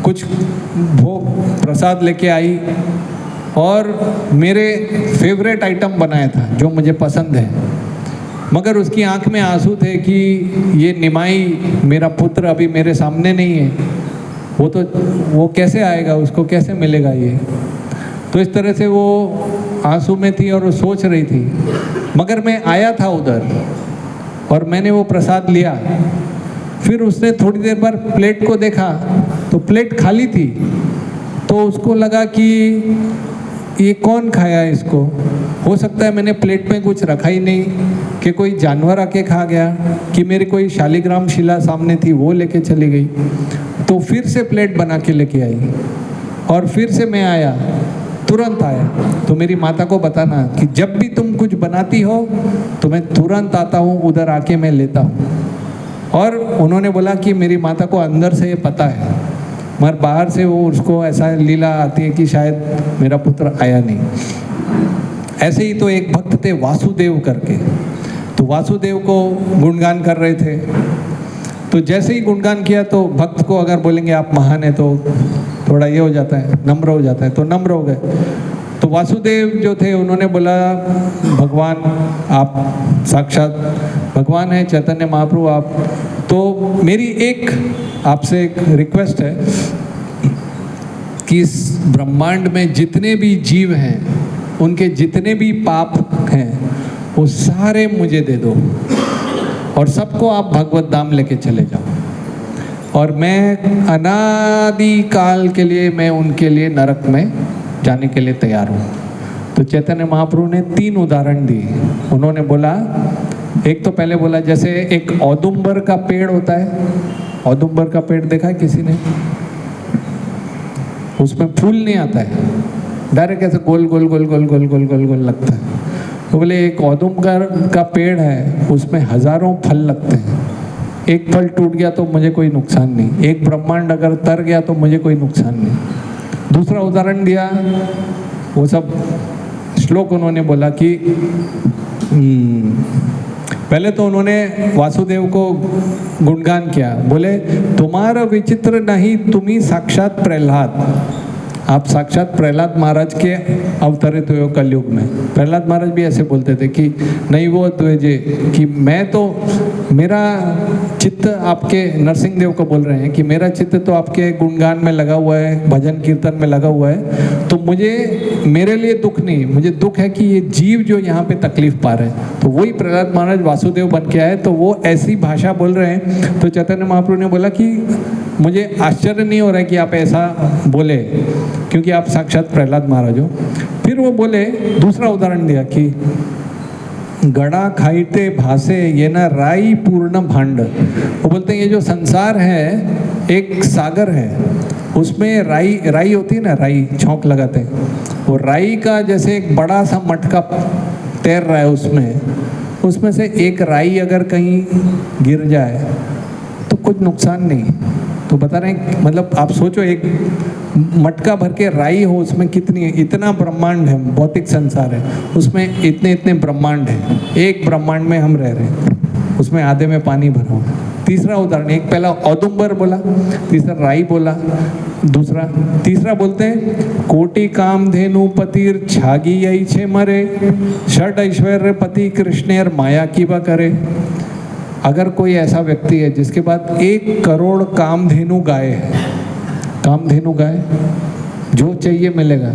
कुछ भोग प्रसाद लेके आई और मेरे फेवरेट आइटम बनाया था जो मुझे पसंद है, मगर उसकी आंख में आंसू थे कि ये निमाई मेरा पुत्र अभी मेरे सामने नहीं है, वो कैसे आएगा, उसको कैसे मिलेगा ये। तो इस तरह से वो आंसू में थी और वो सोच रही थी। मगर मैं आया था उधर और मैंने वो प्रसाद लिया। फिर उसने थोड़ी देर बाद प्लेट को देखा तो प्लेट खाली थी। तो उसको लगा कि ये कौन खाया इसको, हो सकता है मैंने प्लेट में कुछ रखा ही नहीं, कि कोई जानवर आके खा गया, कि मेरी कोई शालिग्राम शिला सामने थी वो लेके चली गई। तो फिर से प्लेट बना के लेके आई और फिर से मैं आया, तुरंत आया। तो मेरी माता को बताना कि जब भी तुम कुछ बनाती हो तो मैं तुरंत आता हूँ, उधर आके मैं लेता हूँ। और उन्होंने बोला कि मेरी माता को अंदर से ये पता है, मगर बाहर से वो उसको ऐसा लीला आती है कि शायद मेरा पुत्र आया नहीं। ऐसे ही तो एक भक्त थे वासुदेव करके, तो वासुदेव को गुणगान कर रहे थे। तो जैसे ही गुणगान किया तो भक्त को अगर बोलेंगे आप महान है तो थोड़ा ये हो जाता है, नम्र हो जाता है, तो नम्र हो गए। तो वासुदेव जो थे उन्होंने बोला भगवान आप साक्षात भगवान है, चैतन्य महाप्रभु आप। तो मेरी एक आपसे एक रिक्वेस्ट है कि इस ब्रह्मांड में जितने भी जीव हैं उनके जितने भी पाप हैं वो सारे मुझे दे दो और सबको आप भगवत धाम लेके चले जाओ। और मैं अनादि काल के लिए मैं उनके लिए नरक में जाने के लिए तैयार हूँ। तो चैतन्य महाप्रभु ने 3 उदाहरण दिए। उन्होंने बोला, एक तो पहले बोला जैसे एक औदुंबर का पेड़ होता है, औदुंबर का पेड़ देखा है किसी ने? उसमें फूल नहीं आता है, डायरेक्ट ऐसे गोल गोल गोल गोल गोल गोल गोल गोल लगता है। तो बोले एक औदुंबर का पेड़ है, उसमें हजारों फल लगते हैं। एक फल टूट गया तो मुझे कोई नुकसान नहीं, एक ब्रह्मांड अगर तर गया तो मुझे कोई नुकसान नहीं। दूसरा उदाहरण दिया, वो सब श्लोक उन्होंने बोला कि पहले तो उन्होंने वासुदेव को गुणगान किया, बोले तुम्हारा विचित्र नहीं तुम्ही साक्षात प्रहलाद, आप साक्षात प्रहलाद महाराज के अवतरित हुए हो कलयुग में। प्रहलाद महाराज भी ऐसे बोलते थे कि नहीं वो द्वेजे, कि मैं तो मेरा चित्त आपके, नरसिंह देव को बोल रहे हैं कि मेरा चित्त तो आपके गुणगान में लगा हुआ है, भजन कीर्तन में लगा हुआ है, तो मुझे मेरे लिए दुख नहीं, मुझे दुख है कि ये जीव जो यहाँ पे तकलीफ पा रहे हैं। तो वही प्रहलाद महाराज वासुदेव बन के आए, तो वो ऐसी भाषा बोल रहे हैं। तो चैतन्य महाप्रभु ने बोला कि मुझे आश्चर्य नहीं हो रहा है कि आप ऐसा बोले, क्योंकि आप साक्षात प्रहलाद महाराज हो। फिर वो बोले, दूसरा उदाहरण दिया कि गड़ा खाइते भासे ये ना राई पूर्ण भांड। वो बोलते हैं ये जो संसार है एक सागर है, उसमें राई राई होती है ना, राई छौंक लगाते हैं, वो राई का जैसे एक बड़ा सा मटका तैर रहा है, उसमें से एक राई अगर कहीं गिर जाए तो कुछ नुकसान नहीं। तो बता रहे हैं, मतलब आप सोचो एक मटका भर के राई हो, उसमें कितनी, इतना ब्रह्मांड है, भौतिक संसार है, उसमें इतने इतने ब्रह्मांड है, एक ब्रह्मांड में हम रह रहे हैं, उसमें आधे में पानी भरा हुआ। तीसरा उदाहरण, एक पहला औदुंबर बोला, तीसरा राई बोला, दूसरा तीसरा बोलते हैं कोटि काम धेनु पतिर छागी यही छे मरे, षड ऐश्वर्य पति कृष्णेर माया की बा करे। अगर कोई ऐसा व्यक्ति है जिसके पास 1 करोड़ कामधेनु गाय है, कामधेनु गाय जो चाहिए मिलेगा,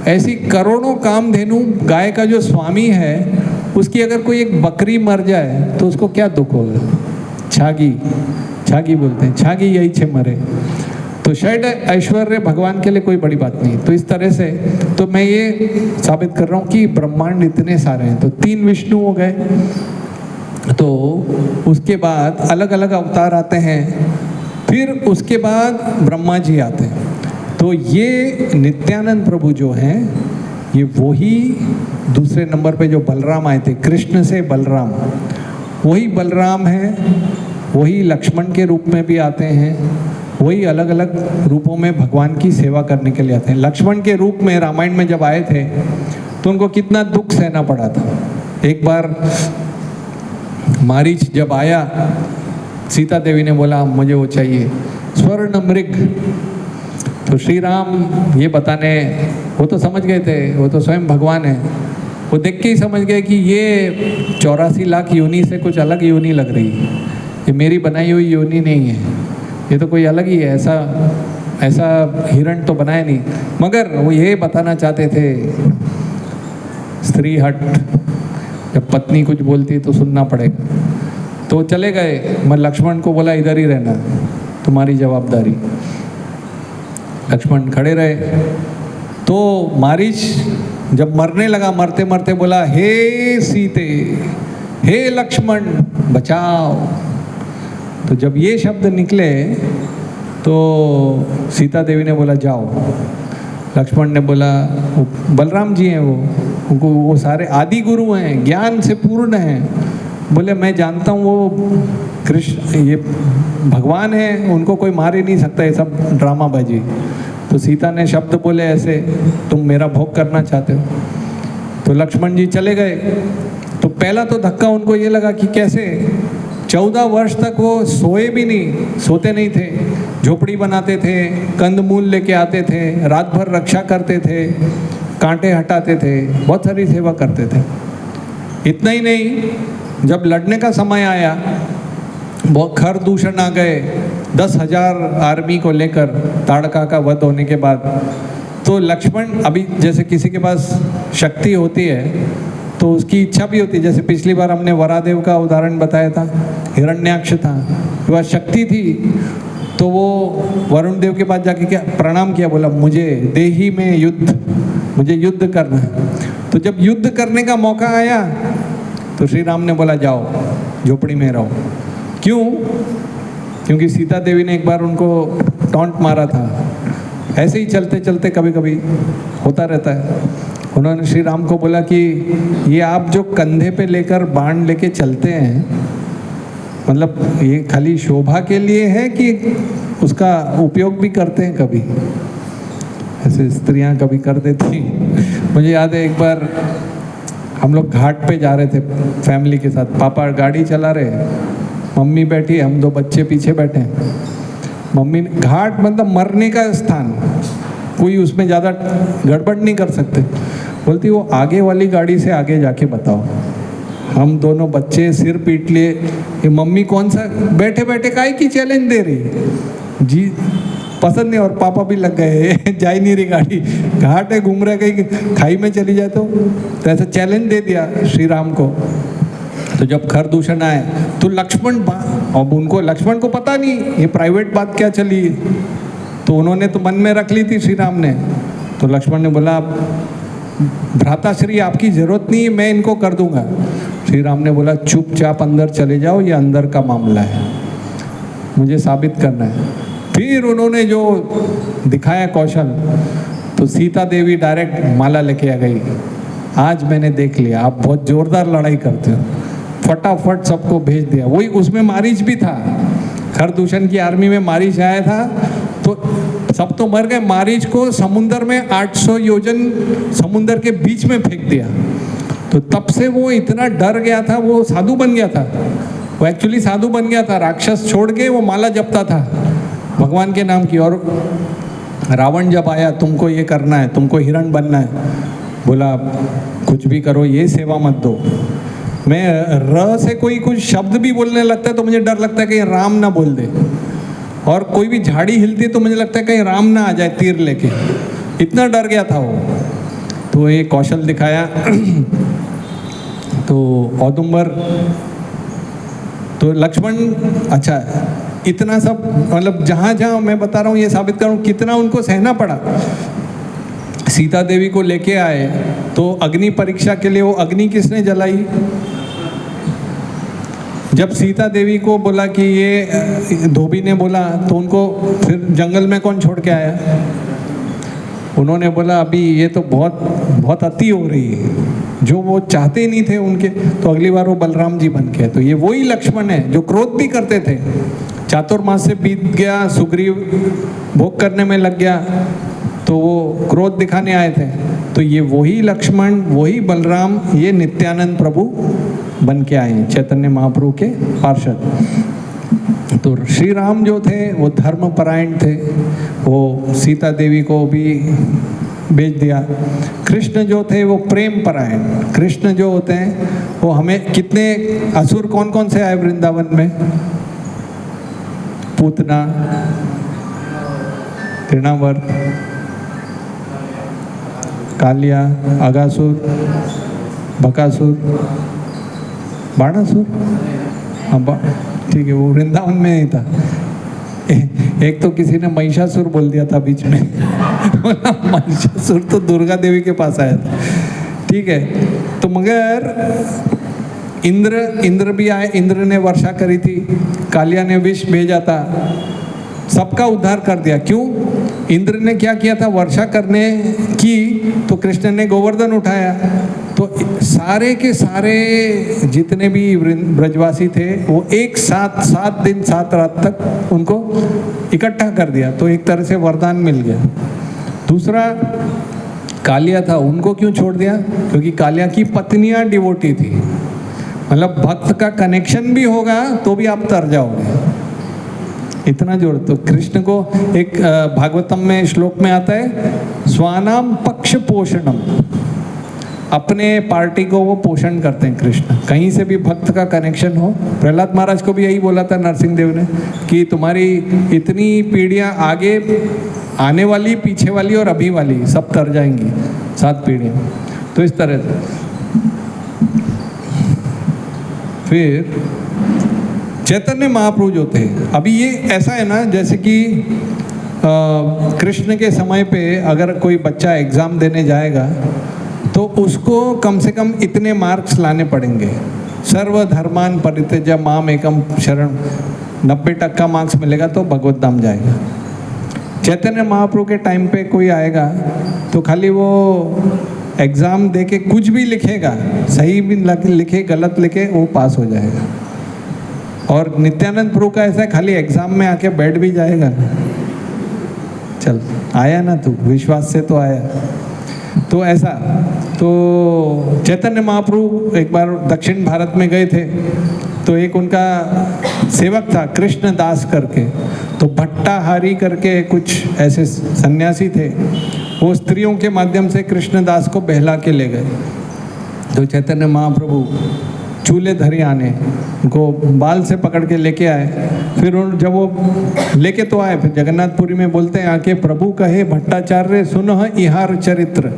ऐसी करोड़ों कामधेनु गाय का जो स्वामी है, उसकी अगर कोई एक बकरी मर जाए तो उसको क्या दुख होगा? छागी, छागी बोलते हैं, छागी यही छे मरे। तो शायद ऐश्वर्य भगवान के लिए कोई बड़ी बात नहीं। तो इस तरह से तो मैं ये साबित कर रहा हूँ कि ब्रह्मांड इतने सारे हैं। तो 3 विष्णु हो गए, तो उसके बाद अलग अलग अवतार आते हैं, फिर उसके बाद ब्रह्मा जी आते हैं। तो ये नित्यानंद प्रभु जो हैं, ये वही दूसरे नंबर पे जो बलराम आए थे, कृष्ण से बलराम, वही बलराम हैं, वही लक्ष्मण के रूप में भी आते हैं, वही अलग अलग रूपों में भगवान की सेवा करने के लिए आते हैं। लक्ष्मण के रूप में रामायण में जब आए थे तो उनको कितना दुख सहना पड़ा था। एक बार मारीच जब आया, सीता देवी ने बोला मुझे वो चाहिए स्वर्ण मृग। तो श्री राम ये बताने, वो तो समझ गए थे, वो तो स्वयं भगवान है, वो देख के ही समझ गए कि ये 84 लाख योनि से कुछ अलग योनि लग रही है, ये मेरी बनाई हुई योनि नहीं है, ये तो कोई अलग ही है, ऐसा हिरण तो बनाया नहीं। मगर वो ये बताना चाहते थे स्त्री हट, जब पत्नी कुछ बोलती है तो सुनना पड़ेगा। तो चले गए। मैं लक्ष्मण को बोला इधर ही रहना, तुम्हारी जवाबदारी। लक्ष्मण खड़े रहे। तो मारीच जब मरने लगा, मरते मरते बोला, हे सीते, हे लक्ष्मण बचाओ। तो जब ये शब्द निकले तो सीता देवी ने बोला जाओ। लक्ष्मण ने बोला, बलराम जी हैं वो सारे आदि गुरु हैं, ज्ञान से पूर्ण हैं। बोले मैं जानता हूँ वो कृष्ण, ये भगवान है, उनको कोई मार ही नहीं सकता, ये सब ड्रामाबाजी। तो सीता ने शब्द बोले ऐसे, तुम मेरा भोग करना चाहते हो। तो लक्ष्मण जी चले गए। तो पहला तो धक्का उनको ये लगा कि कैसे 14 वर्ष तक वो सोए भी नहीं, सोते नहीं थे, झोपड़ी बनाते थे, कंदमूल लेके आते थे, रात भर रक्षा करते थे, कांटे हटाते थे, बहुत सारी सेवा करते थे। इतना ही नहीं, जब लड़ने का समय आया, बहुत खर दूषण आ गए 10,000 आर्मी को लेकर ताड़का का वध होने के बाद। तो लक्ष्मण, अभी जैसे किसी के पास शक्ति होती है तो उसकी इच्छा भी होती है। जैसे पिछली बार हमने वरादेव का उदाहरण बताया था, हिरण्याक्ष था, वह शक्ति थी। तो वो वरुण देव के पास जाके क्या प्रणाम किया, बोला मुझे देही में युद्ध, मुझे युद्ध करना है। तो जब युद्ध करने का मौका आया तो श्री राम ने बोला जाओ झोपड़ी में रहो। क्यों? क्योंकि सीता देवी ने एक बार उनको टॉन्ट मारा था। ऐसे ही चलते चलते कभी कभी होता रहता है। उन्होंने श्री राम को बोला कि ये आप जो कंधे पे लेकर बाण लेके चलते हैं, मतलब ये खाली शोभा के लिए है कि उसका उपयोग भी करते हैं कभी? ऐसे स्त्रियां कभी कर देती। मुझे याद है एक बार हम लोग घाट पे जा रहे थे फैमिली के साथ, पापा गाड़ी चला रहे, मम्मी बैठी, हम 2 बच्चे पीछे बैठे हैं। मम्मी, घाट मतलब मरने का स्थान, कोई उसमें ज़्यादा गड़बड़ नहीं कर सकते। बोलती वो आगे वाली गाड़ी से आगे जाके बताओ। हम दोनों बच्चे सिर पीट लिए, ये मम्मी कौन सा बैठे बैठे काहे की चैलेंज दे रही जी, पसंद नहीं। और पापा भी लग गए, जा ही नहीं रही गाड़ी, घाट है, घूम रहे, कहीं खाई में चली जाए तो ऐसा चैलेंज दे दिया श्री राम को। तो जब खर दूषण आए तो लक्ष्मण, अब उनको लक्ष्मण को पता नहीं ये प्राइवेट बात क्या चली, तो उन्होंने तो मन में रख ली थी श्री राम ने। तो लक्ष्मण ने बोला, भ्राताश्री आपकी जरूरत नहीं है, मैं इनको कर दूंगा। श्री राम ने बोला चुपचाप अंदर चले जाओ, ये अंदर का मामला है, मुझे साबित करना है। फिर उन्होंने जो दिखाया कौशल, तो सीता देवी डायरेक्ट माला लेके आ गई। आज मैंने देख लिया आप बहुत जोरदार लड़ाई करते हो, फटाफट सबको भेज दिया। वही उसमें मारीच भी था, खरदूषण की आर्मी में मारीच आया था, तो सब तो मर गए। मारीच को समुंदर में 800 योजन समुंदर के बीच में फेंक दिया। तो तब से वो इतना डर गया था, वो साधु बन गया था। वो एक्चुअली साधु बन गया था, राक्षस छोड़ के वो माला जपता था भगवान के नाम की। और रावण जब आया, तुमको ये करना है, तुमको हिरण बनना है, बोला कुछ भी करो, ये सेवा मत दो। मैं र से कोई कुछ शब्द भी बोलने लगता है तो मुझे डर लगता है कहीं राम ना बोल दे, और कोई भी झाड़ी हिलती है तो मुझे लगता है कहीं राम ना आ जाए तीर लेके, इतना डर गया था वो। तो ये कौशल दिखाया। तो औदुंबर, तो लक्ष्मण, अच्छा इतना सब, मतलब जहाँ जहाँ मैं बता रहा हूँ ये साबित कर रहा हूँ कितना उनको सहना पड़ा। सीता देवी को लेके आए तो अग्नि परीक्षा के लिए वो अग्नि किसने जलाई? जब सीता देवी को बोला कि ये धोबी ने बोला, तो उनको फिर जंगल में कौन छोड़ के आया? उन्होंने बोला अभी ये तो बहुत बहुत अति हो रही है, जो वो चाहते ही नहीं थे उनके। तो अगली बार वो बलराम जी बन के, तो ये वही लक्ष्मण है जो क्रोध भी करते थे। चातुर्मास से बीत गया, सुग्रीव भोग करने में लग गया, तो वो क्रोध दिखाने आए थे। तो ये वही लक्ष्मण, वही बलराम, ये नित्यानंद प्रभु बन के आए हैं, चैतन्य महाप्रभु के पार्षद। तो श्री राम जो थे वो धर्मपरायण थे, वो सीता देवी को भी भेज दिया। कृष्ण जो थे वो प्रेम परायण। कृष्ण जो होते हैं वो हमें, कितने असुर कौन कौन से आए वृंदावन में? पूतना, तृणावर्त, कालिया, अगासुर, बकासुर, बाणासुर, हाँ ठीक है, वो वृंदावन में नहीं था। एक तो किसी ने महिषासुर बोल दिया था बीच में महिषासुर तो दुर्गा देवी के पास आया था, ठीक है। तो मगर इंद्र भी आए, इंद्र ने वर्षा करी थी, कालिया ने विष भेजा था, सबका उद्धार कर दिया। क्यों? इंद्र ने क्या किया था, वर्षा करने की, तो कृष्ण ने गोवर्धन उठाया, तो सारे के सारे जितने भी ब्रजवासी थे वो एक साथ 7 दिन 7 रात तक उनको इकट्ठा कर दिया, तो एक तरह से वरदान मिल गया। दूसरा कालिया था, उनको क्यों छोड़ दिया? क्योंकि कालिया की पत्नियां डिवोटी थी, मतलब भक्त का कनेक्शन भी होगा तो भी आप तर जाओगे, इतना जोर। तो कृष्ण को एक भागवतम में श्लोक में आता है, स्वानाम पक्ष पोषणम, अपने पार्टी को वो पोषण करते हैं कृष्ण, कहीं से भी भक्त का कनेक्शन हो। प्रहलाद महाराज को भी यही बोला था नरसिंह देव ने कि तुम्हारी इतनी पीढ़ियां आगे आने वाली, पीछे वाली और अभी वाली सब तर जाएंगी, 7 पीढ़ियां। तो इस तरह से फिर चैतन्य महाप्रभु जो थे, अभी ये ऐसा है ना जैसे कि कृष्ण के समय पे अगर कोई बच्चा एग्ज़ाम देने जाएगा तो उसको कम से कम इतने मार्क्स लाने पड़ेंगे, सर्वधर्मान परित्यज्य माम एकम शरण, 90% मार्क्स मिलेगा तो भगवत धाम जाएगा। चैतन्य महाप्रभु के टाइम पे कोई आएगा तो खाली वो एग्ज़ाम दे के कुछ भी लिखेगा, सही भी लिखे गलत लिखे, वो पास हो जाएगा। और नित्यानंद प्रभु का ऐसा है, खाली एग्ज़ाम में आके बैठ भी जाएगा, चल आया ना तू, विश्वास से तो आया। तो ऐसा, तो चैतन्य महाप्रभु एक बार दक्षिण भारत में गए थे, तो एक उनका सेवक था कृष्ण दास करके, तो भट्टाहारी करके कुछ ऐसे सन्यासी थे, वो स्त्रियों के माध्यम से कृष्ण दास को बहला के ले गए। तो चैतन्य महाप्रभु चूल्हे धरी आने उनको बाल से पकड़ के लेके आए। फिर जब वो लेके तो आए, फिर जगन्नाथपुरी में बोलते हैं आके, प्रभु कहे भट्टाचार्य सुनह इहार चरित्र,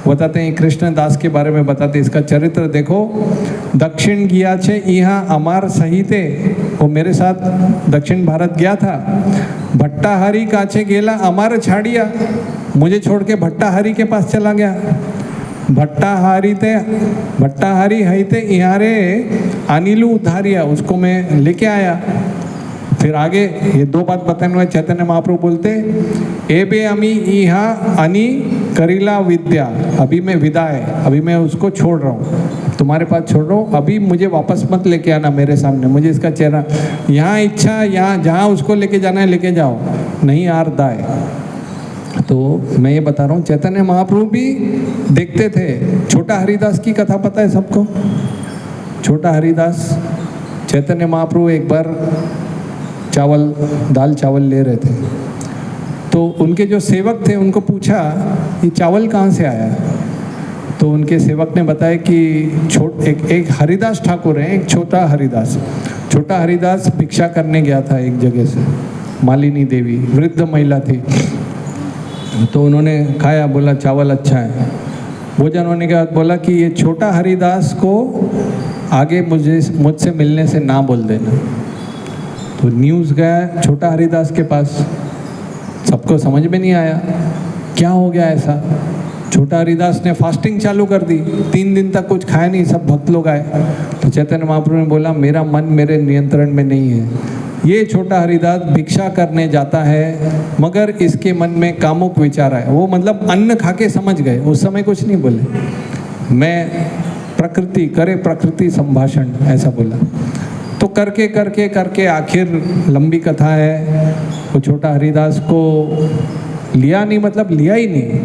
बताते हैं कृष्ण दास के बारे में, बताते हैं इसका चरित्र देखो। दक्षिण गया छे यहाँ अमार सहिते, वो मेरे साथ दक्षिण भारत गया था, भट्टाहारी काछे गेला अमार छाड़िया, मुझे छोड़ के भट्टाहारी के पास चला गया। भट्टाहारी है थे इहारे अनिलू उधारिया, उसको मैं लेके आया। फिर आगे ये 2 बात बताने हुए चैतन्य महाप्रभु बोलते, ए बे अमी इहा अनि करीला विद्या, अभी मैं विदा है, अभी मैं उसको छोड़ रहा हूँ, तुम्हारे पास छोड़ रहा हूँ, अभी मुझे वापस मत लेके आना मेरे सामने, मुझे इसका चेहरा, यहाँ इच्छा, यहाँ जहाँ उसको लेके जाना है लेके जाओ, नहीं आर दाए। तो मैं ये बता रहा हूँ, चैतन्य महाप्रभु भी देखते थे। छोटा हरिदास की कथा पता है सबको? छोटा हरिदास, चैतन्य महाप्रभु एक बार दाल चावल ले रहे थे, तो उनके जो सेवक थे उनको पूछा ये चावल कहाँ से आया? तो उनके सेवक ने बताया कि एक हरिदास ठाकुर है, एक छोटा हरिदास भिक्षा करने गया था एक जगह से, मालिनी देवी वृद्ध महिला थी, तो उन्होंने खाया, बोला चावल अच्छा है। भोजन होने के बाद बोला कि ये छोटा हरिदास को आगे मुझसे मिलने से ना बोल देना। तो न्यूज़ गया छोटा हरिदास के पास, सबको समझ में नहीं आया क्या हो गया ऐसा। छोटा हरिदास ने फास्टिंग चालू कर दी, 3 दिन तक कुछ खाया नहीं, सब भक्त लोग आए। तो चैतन्य महाप्रभु ने बोला मेरा मन मेरे नियंत्रण में नहीं है, ये छोटा हरिदास भिक्षा करने जाता है मगर इसके मन में कामुक विचार है। वो मतलब अन्न खा के समझ गए, उस समय कुछ नहीं बोले, मैं प्रकृति संभाषण ऐसा बोला। तो करके करके करके आखिर लंबी कथा है, वो छोटा हरिदास को लिया नहीं, मतलब लिया ही नहीं।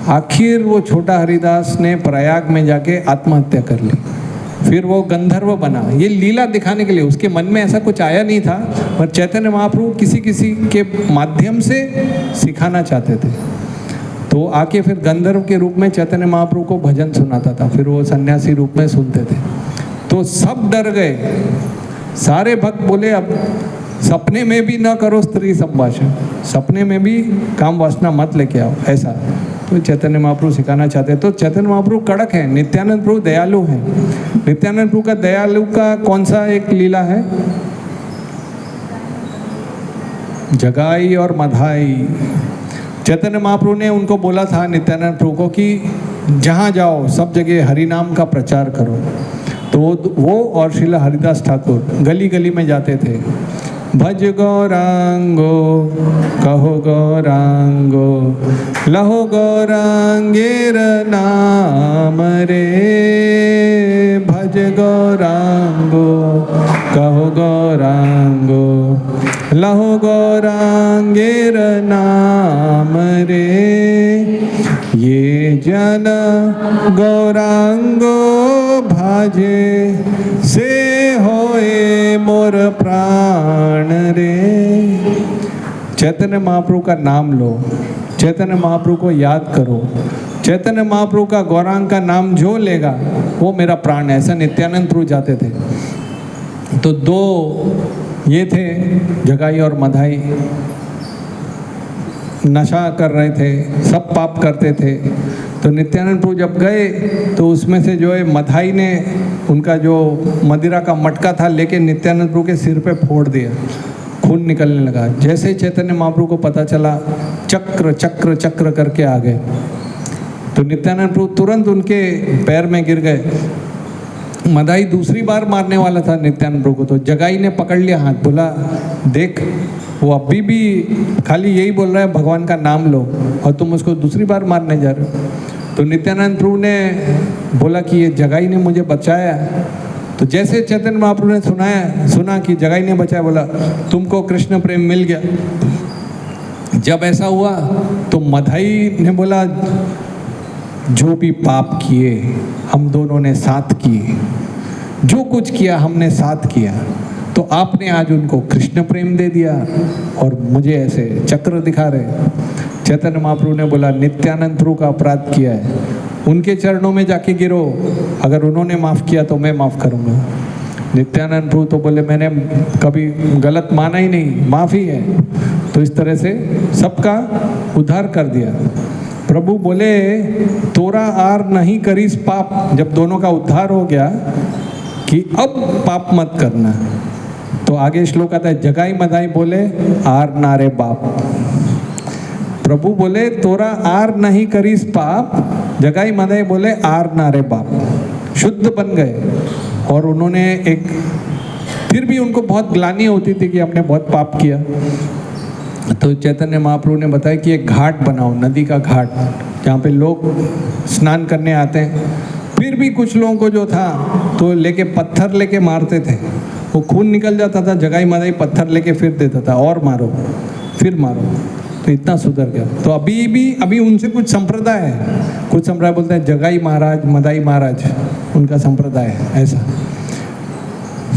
आखिर वो छोटा हरिदास ने प्रयाग में जाके आत्महत्या कर ली। फिर वो गंधर्व बना, ये लीला दिखाने के लिए, उसके मन में ऐसा कुछ आया नहीं था, पर चैतन्य महाप्रभु किसी किसी के माध्यम से सिखाना चाहते थे। तो आके फिर गंधर्व के रूप में चैतन्य महाप्रभु को भजन सुनाता था, फिर वो सन्यासी रूप में सुनते थे। तो सब डर गए, सारे भक्त बोले अब सपने में भी न करो स्त्री संभाषण, सपने में भी काम वासना मत लेके आओ ऐसा। तो चैतन्य महाप्रभु सिखाना चाहते हैं। तो चैतन्य महाप्रभु कड़क है, नित्यानंद प्रभु दयालु हैं। नित्यानंद प्रभु का दयालु का कौन सा एक लीला है? जगाई और मधाई। चैतन्य महाप्रभु ने उनको बोला था नित्यानंद प्रभु को कि जहाँ जाओ सब जगह हरि नाम का प्रचार करो। तो वो और श्रीला हरिदास ठाकुर गली गली में जाते थे। भज गौरांगो कहो गौरांगो लहो गौरांगेर नाम रे। भज गौरांगो कहो गौरांगो लहो गौरांगेर नाम रे। ये जन गौरांगो भाजे से होए मोर प्राण रे। चैतन्य महाप्रभु का नाम लो, चैतन्य महाप्रभु को याद करो। चैतन्य महाप्रभु का गौरांग का नाम जो लेगा वो मेरा प्राण है, ऐसा नित्यानंद प्रभु जाते थे। तो दो ये थे जगाई और मधाई, नशा कर रहे थे, सब पाप करते थे। तो नित्यानंद प्रभु जब गए तो उसमें से जो है मधाई ने उनका जो मदिरा का मटका था लेके नित्यानंद प्रभु के सिर पे फोड़ दिया, खून निकलने लगा। जैसे ही चैतन्य महाप्रभु को पता चला, चक्र चक्र चक्र करके आ गए। तो नित्यानंद प्रभु तुरंत उनके पैर में गिर गए। मधाई दूसरी बार मारने वाला था नित्यानंद प्रभु को, तो जगाई ने पकड़ लिया हाथ, बोला देख वो अभी भी खाली यही बोल रहा है भगवान का नाम लो और तुम उसको दूसरी बार मारने जा रहे हो। तो नित्यानंद प्रभु ने बोला कि ये जगाई ने मुझे बचाया। तो जैसे चैतन्य महाप्रभु ने सुना कि जगाई ने बचाया, बोला तुमको कृष्ण प्रेम मिल गया। जब ऐसा हुआ तो मधाई ने बोला जो भी पाप किए हम दोनों ने साथ किए, जो कुछ किया हमने साथ किया, तो आपने आज उनको कृष्ण प्रेम दे दिया और मुझे ऐसे चक्र दिखा रहे। चैतन्य महाप्रभु ने बोला नित्यानंद प्रभु का अपराध किया है, उनके चरणों में जाके गिरो, अगर उन्होंने माफ़ किया तो मैं माफ़ करूँगा। नित्यानंद प्रभु तो बोले मैंने कभी गलत माना ही नहीं, माफ़ी है। तो इस तरह से सबका उद्धार कर दिया। प्रभु बोले तोरा आर नहीं करीस पाप, जब दोनों का उद्धार हो गया कि अब पाप मत करना। तो आगे श्लोक आता है, जगाई मधाई बोले आर नारे बाप। प्रभु बोले तोरा आर नहीं करीस पाप, जगाई मधाई बोले आर नारे बाप। शुद्ध बन गए। और उन्होंने एक, फिर भी उनको बहुत ग्लानि होती थी कि हमने बहुत पाप किया। तो चैतन्य महाप्रभु ने बताया कि एक घाट बनाओ, नदी का घाट, जहाँ पे लोग स्नान करने आते हैं। फिर भी कुछ लोगों को जो था तो लेके पत्थर लेके मारते थे, वो खून निकल जाता था। जगाई मधाई पत्थर लेके फिर देता था, और मारो फिर मारो, तो इतना सुधर गया। तो अभी उनसे कुछ संप्रदाय है, कुछ संप्रदाय बोलते हैं जगाई महाराज मधाई महाराज उनका संप्रदाय है। ऐसा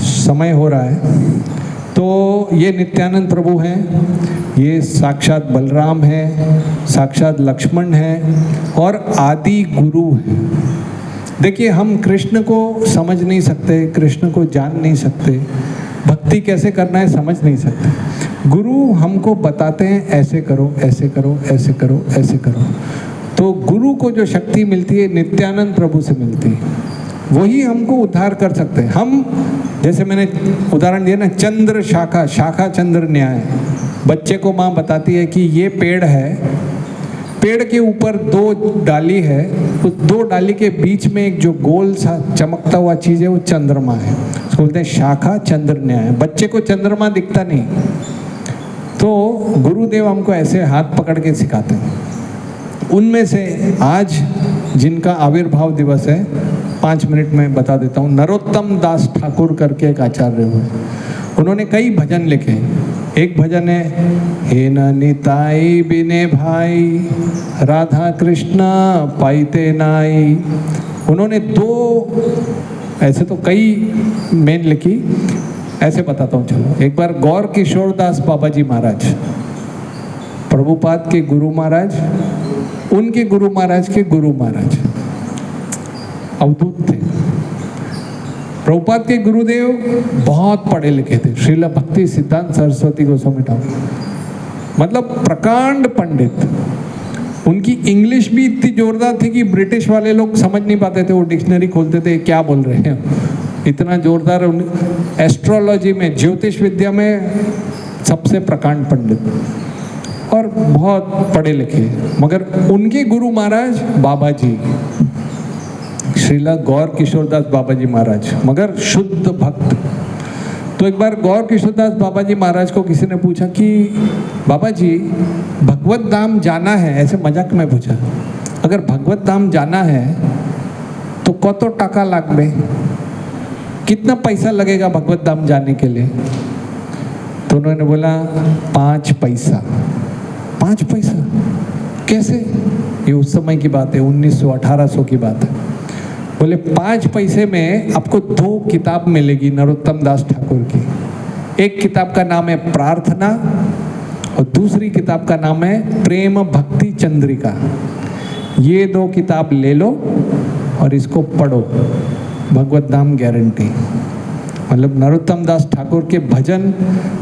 समय हो रहा है। तो ये नित्यानंद प्रभु हैं, ये साक्षात बलराम हैं, साक्षात लक्ष्मण हैं और आदि गुरु हैं। देखिए हम कृष्ण को समझ नहीं सकते, कृष्ण को जान नहीं सकते, भक्ति कैसे करना है समझ नहीं सकते। गुरु हमको बताते हैं ऐसे करो ऐसे करो ऐसे करो ऐसे करो। तो गुरु को जो शक्ति मिलती है नित्यानंद प्रभु से मिलती है, वही हमको उद्धार कर सकते हैं। हम जैसे मैंने उदाहरण दिया ना, चंद्र शाखा, शाखा चंद्र न्याय। बच्चे को माँ बताती है कि ये पेड़ है, पेड़ के ऊपर दो डाली है, उस दो डाली के बीच में एक जो गोल सा चमकता हुआ चीज़ है वो चंद्रमा है, उसको बोलते हैं शाखा चंद्र न्याय। बच्चे को चंद्रमा दिखता नहीं, तो गुरुदेव हमको ऐसे हाथ पकड़ के सिखाते हैं। उनमें से आज जिनका आविर्भाव दिवस है, 5 मिनट में बता देता हूँ। नरोत्तम दास ठाकुर करके एक आचार्य हुए, उन्होंने कई भजन लिखे। एक भजन है, हे निताई बिने भाई राधा कृष्ण पाइते नाई। उन्होंने 2 ऐसे तो कई मेन लिखी, ऐसे बताता हूँ चलो। एक बार गौर किशोर दास बाबा जी महाराज, प्रभुपाद के गुरु महाराज, उनके गुरु महाराज के गुरु महाराज अवधूत थे। प्रभुपाद के गुरुदेव बहुत पढ़े लिखे थे, श्रील भक्ति सिद्धांत सरस्वती गोस्वामी ठाकुर, मतलब प्रकांड पंडित। उनकी इंग्लिश भी इतनी जोरदार थी कि ब्रिटिश वाले लोग समझ नहीं पाते थे, वो डिक्शनरी खोलते थे क्या बोल रहे हैं, इतना जोरदार। एस्ट्रोलॉजी में, ज्योतिष विद्या में सबसे प्रकांड पंडित और बहुत पढ़े लिखे, मगर उनके गुरु महाराज बाबा जी, श्रीला गौर किशोरदास बाबा जी महाराज, मगर शुद्ध भक्त। तो एक बार गौर किशोरदास बाबा जी महाराज को किसी ने पूछा कि बाबा जी भगवत धाम जाना है, ऐसे मजाक में पूछा, अगर भगवत धाम जाना है तो कतो टाका लागबे, कितना पैसा लगेगा भगवत धाम जाने के लिए? तो उन्होंने बोला 5 पैसा। 5 पैसा कैसे? ये उस समय की बात है, 1900-1800 की बात है। बोले 5 पैसे में आपको 2 किताब मिलेगी नरोत्तम दास ठाकुर की। एक किताब का नाम है प्रार्थना और दूसरी किताब का नाम है प्रेम भक्ति चंद्रिका। ये 2 किताब ले लो और इसको पढ़ो, भगवत धाम गारंटी। मतलब नरोत्तम दास ठाकुर के भजन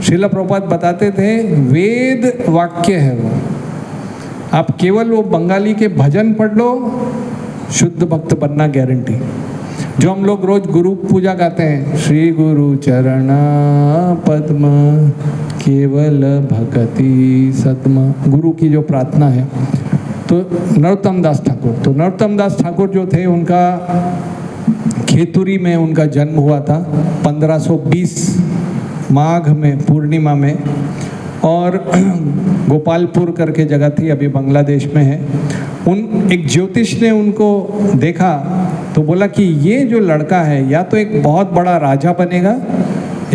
श्रील प्रभुपाद बताते थे वेद वाक्य है वो। आप केवल वो बंगाली के भजन पढ़ लो, शुद्ध भक्त बनना गारंटी। जो हम लोग रोज गुरु पूजा गाते हैं, श्री गुरु चरण पद्म केवल भक्ति सतमा, गुरु की जो प्रार्थना है, तो नरोत्तम दास ठाकुर, तो नरोत्तम दास ठाकुर जो थे उनका खेतुरी में उनका जन्म हुआ था 1520 माघ में, पूर्णिमा में, और गोपालपुर करके जगह थी, अभी बांग्लादेश में है। एक ज्योतिष ने उनको देखा तो बोला कि ये जो लड़का है या तो एक बहुत बड़ा राजा बनेगा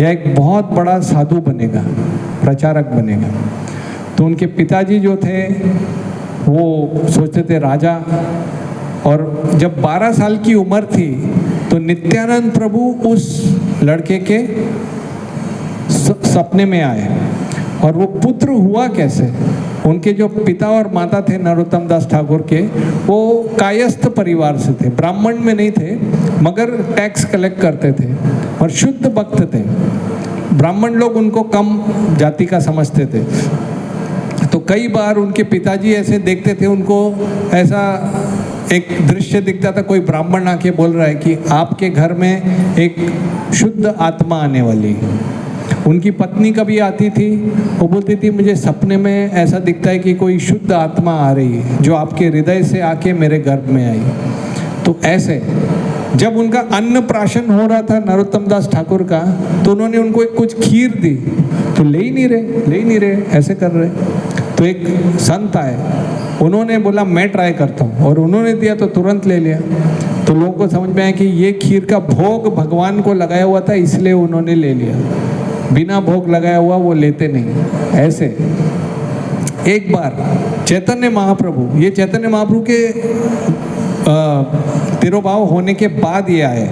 या एक बहुत बड़ा साधु बनेगा, प्रचारक बनेगा। तो उनके पिताजी जो थे वो सोचते थे राजा, और जब 12 साल की उम्र थी तो नित्यानंद प्रभु उस लड़के के सपने में आए। और वो पुत्र हुआ कैसे? उनके जो पिता और माता थे नरोत्तम दास ठाकुर के, वो कायस्थ परिवार से थे, ब्राह्मण में नहीं थे, मगर टैक्स कलेक्ट करते थे और शुद्ध भक्त थे। ब्राह्मण लोग उनको कम जाति का समझते थे। तो कई बार उनके पिताजी ऐसे देखते थे, उनको ऐसा एक दृश्य दिखता था, कोई ब्राह्मण आके बोल रहा है कि आपके घर में एक शुद्ध आत्मा आने वाली है। उनकी पत्नी कभी आती थी, वो बोलती थी मुझे सपने में ऐसा दिखता है कि कोई शुद्ध आत्मा आ रही है जो आपके हृदय से आके मेरे गर्भ में आई। तो ऐसे जब उनका अन्न प्राशन हो रहा था नरोत्तम दास ठाकुर का, तो उन्होंने उनको एक कुछ खीर दी, तो ले ही नहीं रहे, ऐसे कर रहे। तो एक संत आए, उन्होंने बोला मैं ट्राई करता हूँ, और उन्होंने दिया तो तुरंत ले लिया। तो लोगों को समझ में आया कि ये खीर का भोग भगवान को लगाया हुआ था, इसलिए उन्होंने ले लिया, बिना भोग लगाया हुआ वो लेते नहीं। ऐसे एक बार चैतन्य महाप्रभु, ये चैतन्य महाप्रभु के तिरुभाव होने के बाद ये आए।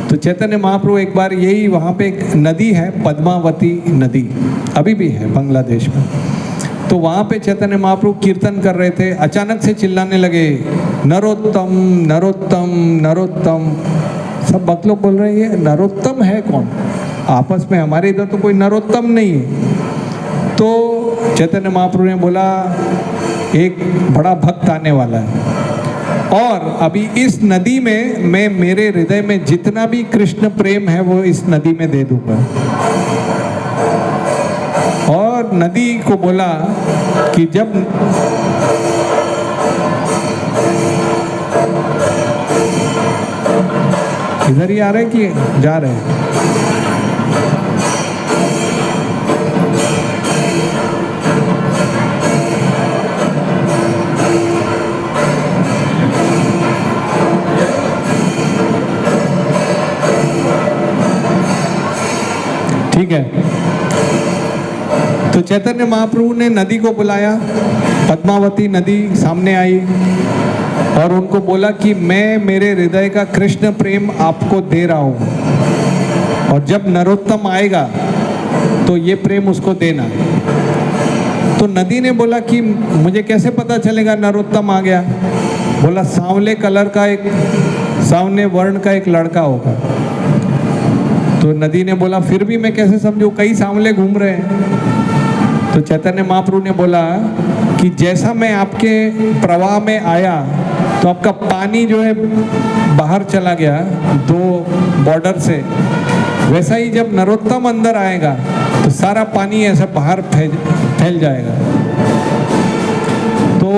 तो चैतन्य महाप्रभु एक बार यही, वहाँ पे एक नदी है पद्मावती नदी, अभी भी है बांग्लादेश में। तो वहाँ पे चैतन्य महाप्रभु कीर्तन कर रहे थे, अचानक से चिल्लाने लगे नरोत्तम नरोत्तम नरोत्तम। सब भक्त लोग बोल रहे हैं ये नरोत्तम है कौन? आपस में हमारे इधर तो कोई नरोत्तम नहीं है। तो चैतन्य महाप्रभु ने बोला एक बड़ा भक्त आने वाला है, और अभी इस नदी में मैं मेरे हृदय में जितना भी कृष्ण प्रेम है वो इस नदी में दे दूंगा। और नदी को बोला कि जब इधर ही आ रहे कि जा रहे हैं? ठीक है। तो चैतन्य महाप्रभु ने नदी को बुलाया, पद्मावती नदी सामने आई और उनको बोला कि मैं मेरे हृदय का कृष्ण प्रेम आपको दे रहा हूँ, और जब नरोत्तम आएगा तो ये प्रेम उसको देना। तो नदी ने बोला कि मुझे कैसे पता चलेगा नरोत्तम आ गया? बोला सांवले कलर का, एक सांवले वर्ण का एक लड़का होगा। तो नदी ने बोला फिर भी मैं कैसे समझूं, कई सांवले घूम रहे हैं। तो चैतन्य महाप्रभु ने बोला कि जैसा मैं आपके प्रवाह में आया तो आपका पानी जो है बाहर चला गया दो बॉर्डर से, वैसा ही जब नरोत्तम अंदर आएगा तो सारा पानी ऐसा बाहर फैल जाएगा। तो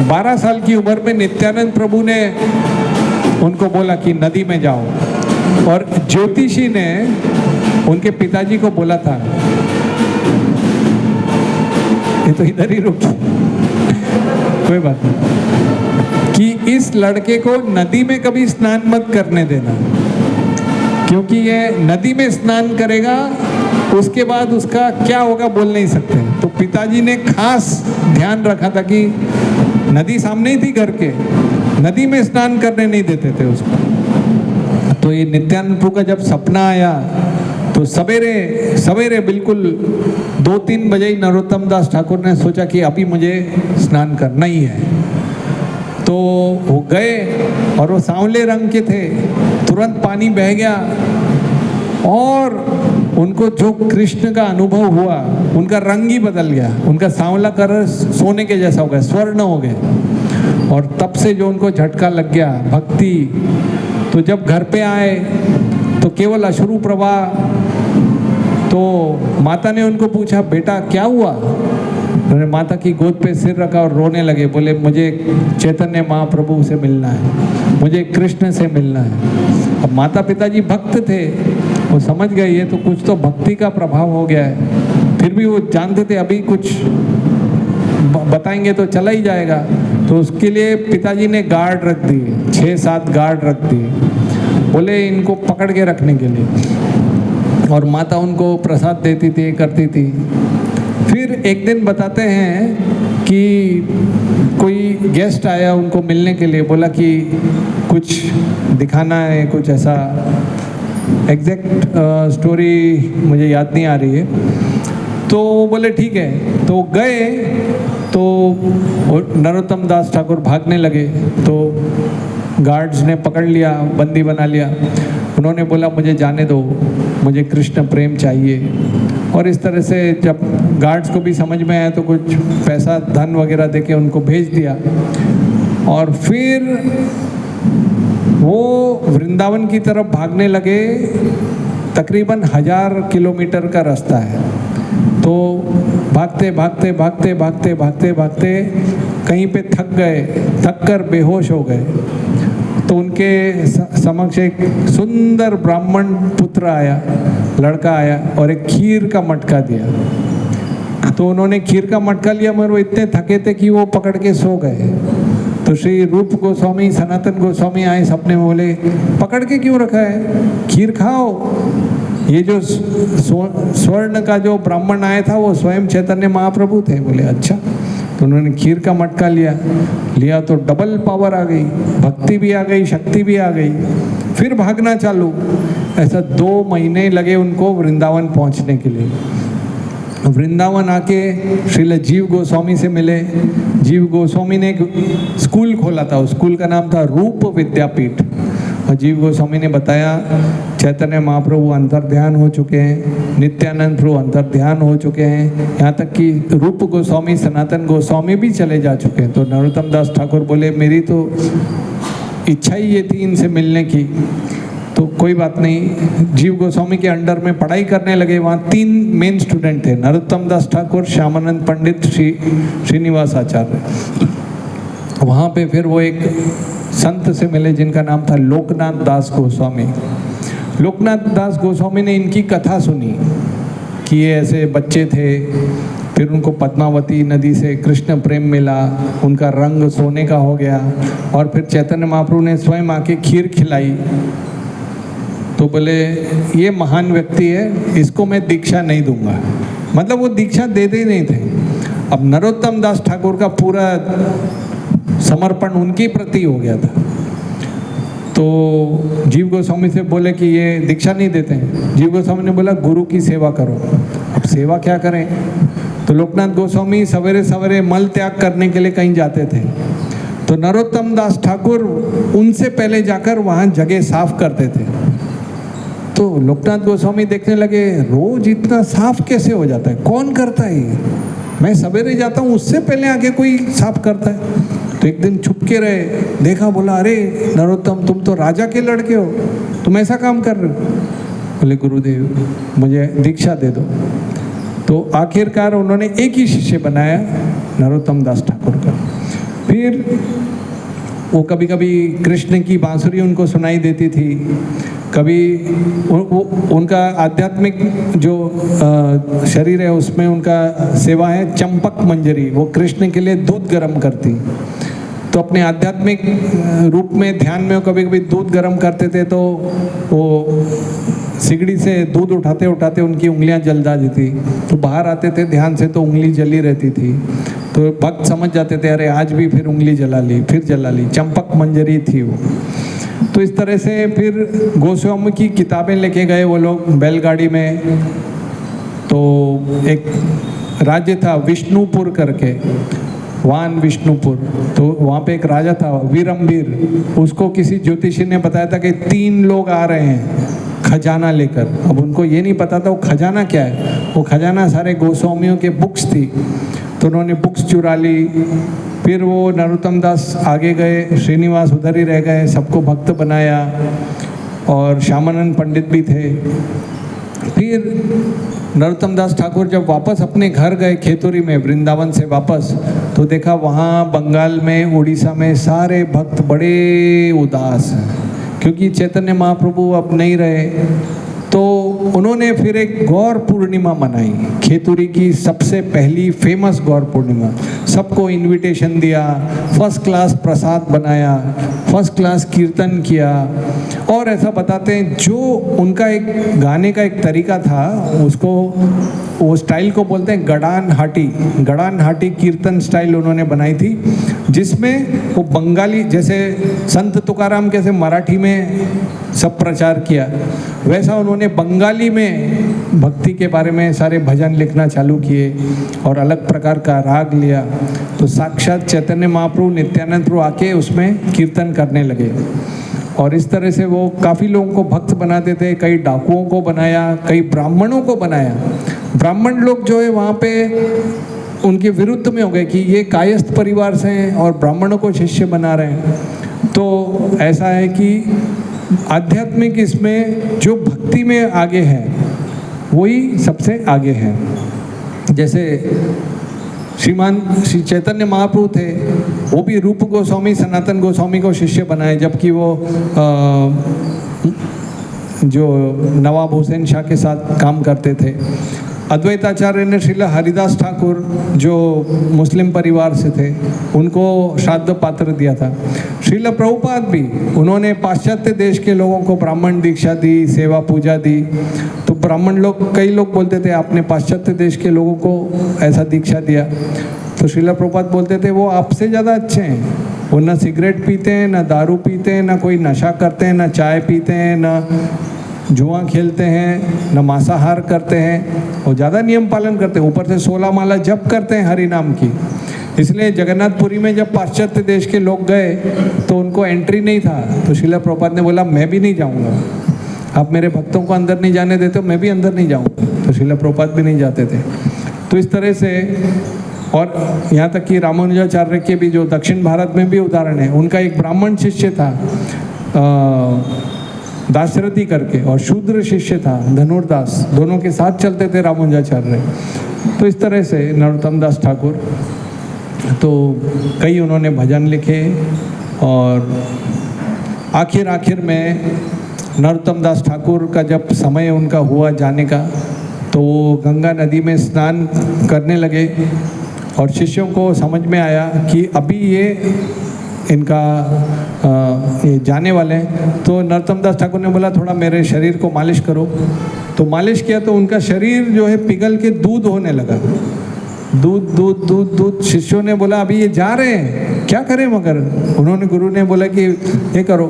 12 साल की उम्र में नित्यानंद प्रभु ने उनको बोला कि नदी में जाओ, और ज्योतिषी ने उनके पिताजी को बोला था, ये तो इधर ही रुक, कोई बात नहीं, कि इस लड़के को नदी में कभी स्नान मत करने देना, क्योंकि ये नदी में स्नान करेगा उसके बाद उसका क्या होगा बोल नहीं सकते। तो पिताजी ने खास ध्यान रखा था कि नदी सामने ही थी घर के, नदी में स्नान करने नहीं देते थे उसको। तो ये नित्यानंद प्रभु का जब सपना आया तो सवेरे सवेरे बिल्कुल 2-3 बजे ही नरोत्तम दास ठाकुर ने सोचा कि अभी मुझे स्नान करना ही है। तो वो गए और वो सांवले रंग के थे, तुरंत पानी बह गया और उनको जो कृष्ण का अनुभव हुआ, उनका रंग ही बदल गया, उनका सांवला कलर सोने के जैसा हो गया, स्वर्ण हो गए। और तब से जो उनको झटका लग गया भक्ति, तो जब घर पे आए तो केवल अश्रु प्रवाह। तो माता ने उनको पूछा, बेटा क्या हुआ? उन्होंने माता की गोद पे सिर रखा और रोने लगे, बोले मुझे चैतन्य महाप्रभु से मिलना है, मुझे कृष्ण से मिलना है। अब माता पिताजी भक्त थे, वो समझ गए ये तो कुछ तो भक्ति का प्रभाव हो गया है, फिर भी वो जानते थे अभी कुछ बताएंगे तो चला ही जाएगा। तो उसके लिए पिताजी ने गार्ड रख दिए, 6-7 गार्ड रख दिए, बोले इनको पकड़ के रखने के लिए, और माता उनको प्रसाद देती थी, करती थी। फिर एक दिन बताते हैं कि कोई गेस्ट आया उनको मिलने के लिए, बोला कि कुछ दिखाना है, कुछ ऐसा, एग्जैक्ट स्टोरी मुझे याद नहीं आ रही है। तो बोले ठीक है, तो गए तो नरोत्तम दास ठाकुर भागने लगे, तो गार्ड्स ने पकड़ लिया, बंदी बना लिया। उन्होंने बोला मुझे जाने दो, मुझे कृष्ण प्रेम चाहिए। और इस तरह से जब गार्ड्स को भी समझ में आया तो कुछ पैसा धन वगैरह देके उनको भेज दिया। और फिर वो वृंदावन की तरफ भागने लगे। तकरीबन 1000 किलोमीटर का रास्ता है। तो भागते भागते भागते भागते भागते भागते कहीं पे थक गए, थक कर बेहोश हो गए। तो उनके समक्ष एक सुंदर ब्राह्मण पुत्र आया, लड़का आया, और एक खीर का मटका दिया। तो उन्होंने खीर का मटका लिया, मगर वो इतने थके थे कि वो पकड़ के सो गए। तो श्री रूप गोस्वामी, सनातन गोस्वामी आए सपने में, बोले पकड़ के क्यों रखा है, खीर खाओ। ये जो स्वर्ण का जो ब्राह्मण आया था वो स्वयं चैतन्य महाप्रभु थे। बोले अच्छा। तो उन्होंने खीर का मटका लिया तो डबल पावर आ गई, भक्ति भी आ गई, शक्ति भी आ गई। फिर भागना चालू। ऐसा 2 महीने लगे उनको वृंदावन पहुंचने के लिए। वृंदावन आके श्रील जीव गोस्वामी से मिले। जीव गोस्वामी ने एक स्कूल खोला था, उस स्कूल का नाम था रूप विद्यापीठ। और जीव गोस्वामी ने बताया चैतन्य महाप्रभु अंतर्ध्यान हो चुके हैं, नित्यानंद प्रभु अंतर्ध्यान हो चुके हैं, यहाँ तक कि रूप गोस्वामी, सनातन गोस्वामी भी चले जा चुके हैं। तो नरोत्तम दास ठाकुर बोले मेरी तो इच्छा ही ये थी इनसे मिलने की। तो कोई बात नहीं, जीव गोस्वामी के अंडर में पढ़ाई करने लगे। वहाँ 3 मेन स्टूडेंट थे, नरोत्तम दास ठाकुर, श्यामानंद पंडित, श्रीनिवास आचार्य। वहाँ पे फिर वो एक संत से मिले जिनका नाम था लोकनाथ दास गोस्वामी। लोकनाथ दास गोस्वामी ने इनकी कथा सुनी कि ये ऐसे बच्चे थे, फिर उनको पद्मावती नदी से कृष्ण प्रेम मिला, उनका रंग सोने का हो गया, और फिर चैतन्य महाप्रभु ने स्वयं आके खीर खिलाई। तो बोले ये महान व्यक्ति है, इसको मैं दीक्षा नहीं दूंगा। मतलब वो दीक्षा देते ही नहीं थे। अब नरोत्तम दास ठाकुर का पूरा समर्पण उनके प्रति हो गया था। तो जीव गोस्वामी से बोले कि ये दीक्षा नहीं देते हैं। जीव गोस्वामी ने बोला गुरु की सेवा करो। अब सेवा क्या करें? तो लोकनाथ गोस्वामी सवेरे सवेरे मल त्याग करने के लिए कहीं जाते थे। तो नरोत्तम दास ठाकुर उनसे पहले जाकर वहाँ जगह साफ करते थे। तो लोकनाथ गोस्वामी देखने लगे रोज इतना साफ कैसे हो जाता है, कौन करता है ये? मैं सवेरे जाता हूँ, उससे पहले आके कोई साफ करता है। तो एक दिन छुप के रहे, देखा, बोला अरे नरोत्तम तुम तो राजा के लड़के हो, तुम ऐसा काम कर रहे हो। बोले गुरुदेव मुझे दीक्षा दे दो। तो आखिरकार उन्होंने एक ही शिष्य बनाया, नरोत्तम दास ठाकुर का। फिर वो कभी कभी कृष्ण की बांसुरी उनको सुनाई देती थी, कभी उनका आध्यात्मिक जो शरीर है उसमें उनका सेवा है चंपक मंजरी, वो कृष्ण के लिए दूध गर्म करती। तो अपने आध्यात्मिक रूप में ध्यान में कभी कभी दूध गर्म करते थे, तो वो सिगड़ी से दूध उठाते उठाते उनकी उंगलियां जल जाती थी। तो बाहर आते थे ध्यान से तो उंगली जली रहती थी। तो भक्त समझ जाते थे, अरे आज भी फिर उंगली जला ली, फिर जला ली, चंपक मंजरी थी वो। तो इस तरह से फिर गोस्वामी की किताबें लेके गए वो लोग बैलगाड़ी में। तो एक राज्य था विष्णुपुर करके, वान विष्णुपुर, तो वहाँ पे एक राजा था वीरमवीर। उसको किसी ज्योतिषी ने बताया था कि 3 लोग आ रहे हैं खजाना लेकर। अब उनको ये नहीं पता था वो खजाना क्या है। वो खजाना सारे गोस्वामियों के बुक्स थी। तो उन्होंने बुक्स चुरा ली। फिर वो नरोत्तम दास आगे गए, श्रीनिवास उधर ही रह गए, सबको भक्त बनाया, और श्यामानंद पंडित भी थे। फिर नरोत्तम दास ठाकुर जब वापस अपने घर गए खेतुरी में, वृंदावन से वापस, तो देखा वहाँ बंगाल में, उड़ीसा में सारे भक्त बड़े उदास हैं, क्योंकि चैतन्य महाप्रभु अब नहीं रहे। तो उन्होंने फिर एक गौर पूर्णिमा मनाई, खेतुरी की सबसे पहली फेमस गौर पूर्णिमा। सबको इनविटेशन दिया, फर्स्ट क्लास प्रसाद बनाया, फर्स्ट क्लास कीर्तन किया। और ऐसा बताते हैं जो उनका एक गाने का एक तरीका था, उसको वो स्टाइल को बोलते हैं गड़ान हाटी। गड़ान हाटी कीर्तन स्टाइल उन्होंने बनाई थी, जिसमें वो बंगाली, जैसे संत तुकाराम कैसे मराठी में सब प्रचार किया, वैसा उन्होंने बंगाली में भक्ति के बारे में सारे भजन लिखना चालू किए और अलग प्रकार का राग लिया। तो साक्षात चैतन्य महाप्रभु, नित्यानंद प्रभु आके उसमें कीर्तन करने लगे। और इस तरह से वो काफ़ी लोगों को भक्त बनाते थे। कई डाकुओं को बनाया, कई ब्राह्मणों को बनाया। ब्राह्मण लोग जो है वहाँ पे उनके विरुद्ध में हो गए कि ये कायस्थ परिवार से हैं और ब्राह्मणों को शिष्य बना रहे हैं। तो ऐसा है कि आध्यात्मिक इसमें जो भक्ति में आगे है वही सबसे आगे है। जैसे श्रीमान श्री चैतन्य महाप्रभु थे, वो भी रूप गोस्वामी, सनातन गोस्वामी को शिष्य बनाए, जबकि वो जो नवाब हुसैन शाह के साथ काम करते थे। अद्वैताचार्य ने श्रील हरिदास ठाकुर जो मुस्लिम परिवार से थे उनको श्राद्ध पात्र दिया था। श्रील प्रभुपाद भी, उन्होंने पाश्चात्य देश के लोगों को ब्राह्मण दीक्षा दी, सेवा पूजा दी। तो ब्राह्मण लोग, कई लोग बोलते थे आपने पाश्चात्य देश के लोगों को ऐसा दीक्षा दिया। तो श्रील प्रभुपाद बोलते थे वो आपसे ज़्यादा अच्छे हैं, वो ना सिगरेट पीते हैं, ना दारू पीते हैं, ना कोई नशा करते हैं, ना चाय पीते हैं, ना जुआ खेलते हैं, न मांसाहार करते हैं, वो ज़्यादा नियम पालन करते हैं, ऊपर से 16 माला जप करते हैं हरि नाम की। इसलिए जगन्नाथपुरी में जब पाश्चात्य देश के लोग गए तो उनको एंट्री नहीं था। तो श्रील प्रभुपाद ने बोला मैं भी नहीं जाऊंगा, आप मेरे भक्तों को अंदर नहीं जाने देते, मैं भी अंदर नहीं जाऊंगा। तो श्रील प्रभुपाद भी नहीं जाते थे। तो इस तरह से, और यहाँ तक कि रामानुजाचार्य के भी जो दक्षिण भारत में भी उदाहरण है, उनका एक ब्राह्मण शिष्य था दाशरथी करके, और शूद्र शिष्य था धनुर्दास, दोनों के साथ चलते थे रामानुजाचार्य। तो इस तरह से नरोत्तम दास ठाकुर, तो कई उन्होंने भजन लिखे। और आखिर में नरोत्तम दास ठाकुर का जब समय उनका हुआ जाने का, तो वो गंगा नदी में स्नान करने लगे और शिष्यों को समझ में आया कि अभी ये इनका ये जाने वाले हैं। तो नरोत्तम दास ठाकुर ने बोला थोड़ा मेरे शरीर को मालिश करो। तो मालिश किया तो उनका शरीर जो है पिघल के दूध होने लगा, दूध दूध दूध दूध। शिष्यों ने बोला अभी ये जा रहे हैं, क्या करें? मगर उन्होंने, गुरु ने बोला कि ये करो।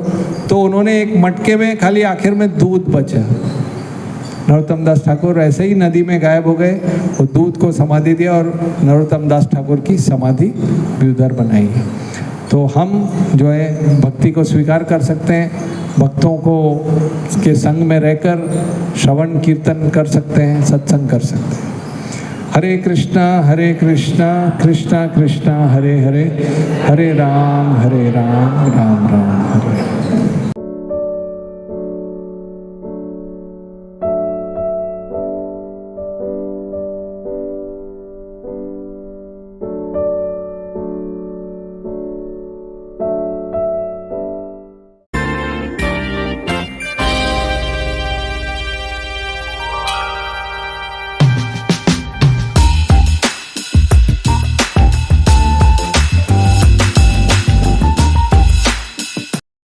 तो उन्होंने एक मटके में खाली आखिर में दूध बचा। नरोत्तम दास ठाकुर ऐसे ही नदी में गायब हो गए, वो दूध को समाधि दिया और नरोत्तम दास ठाकुर की समाधि भी उधर बनाई। तो हम जो है भक्ति को स्वीकार कर सकते हैं, भक्तों को के संग में रहकर श्रवण कीर्तन कर सकते हैं, सत्संग कर सकते हैं। हरे कृष्णा कृष्णा कृष्णा हरे हरे, हरे राम राम राम हरे।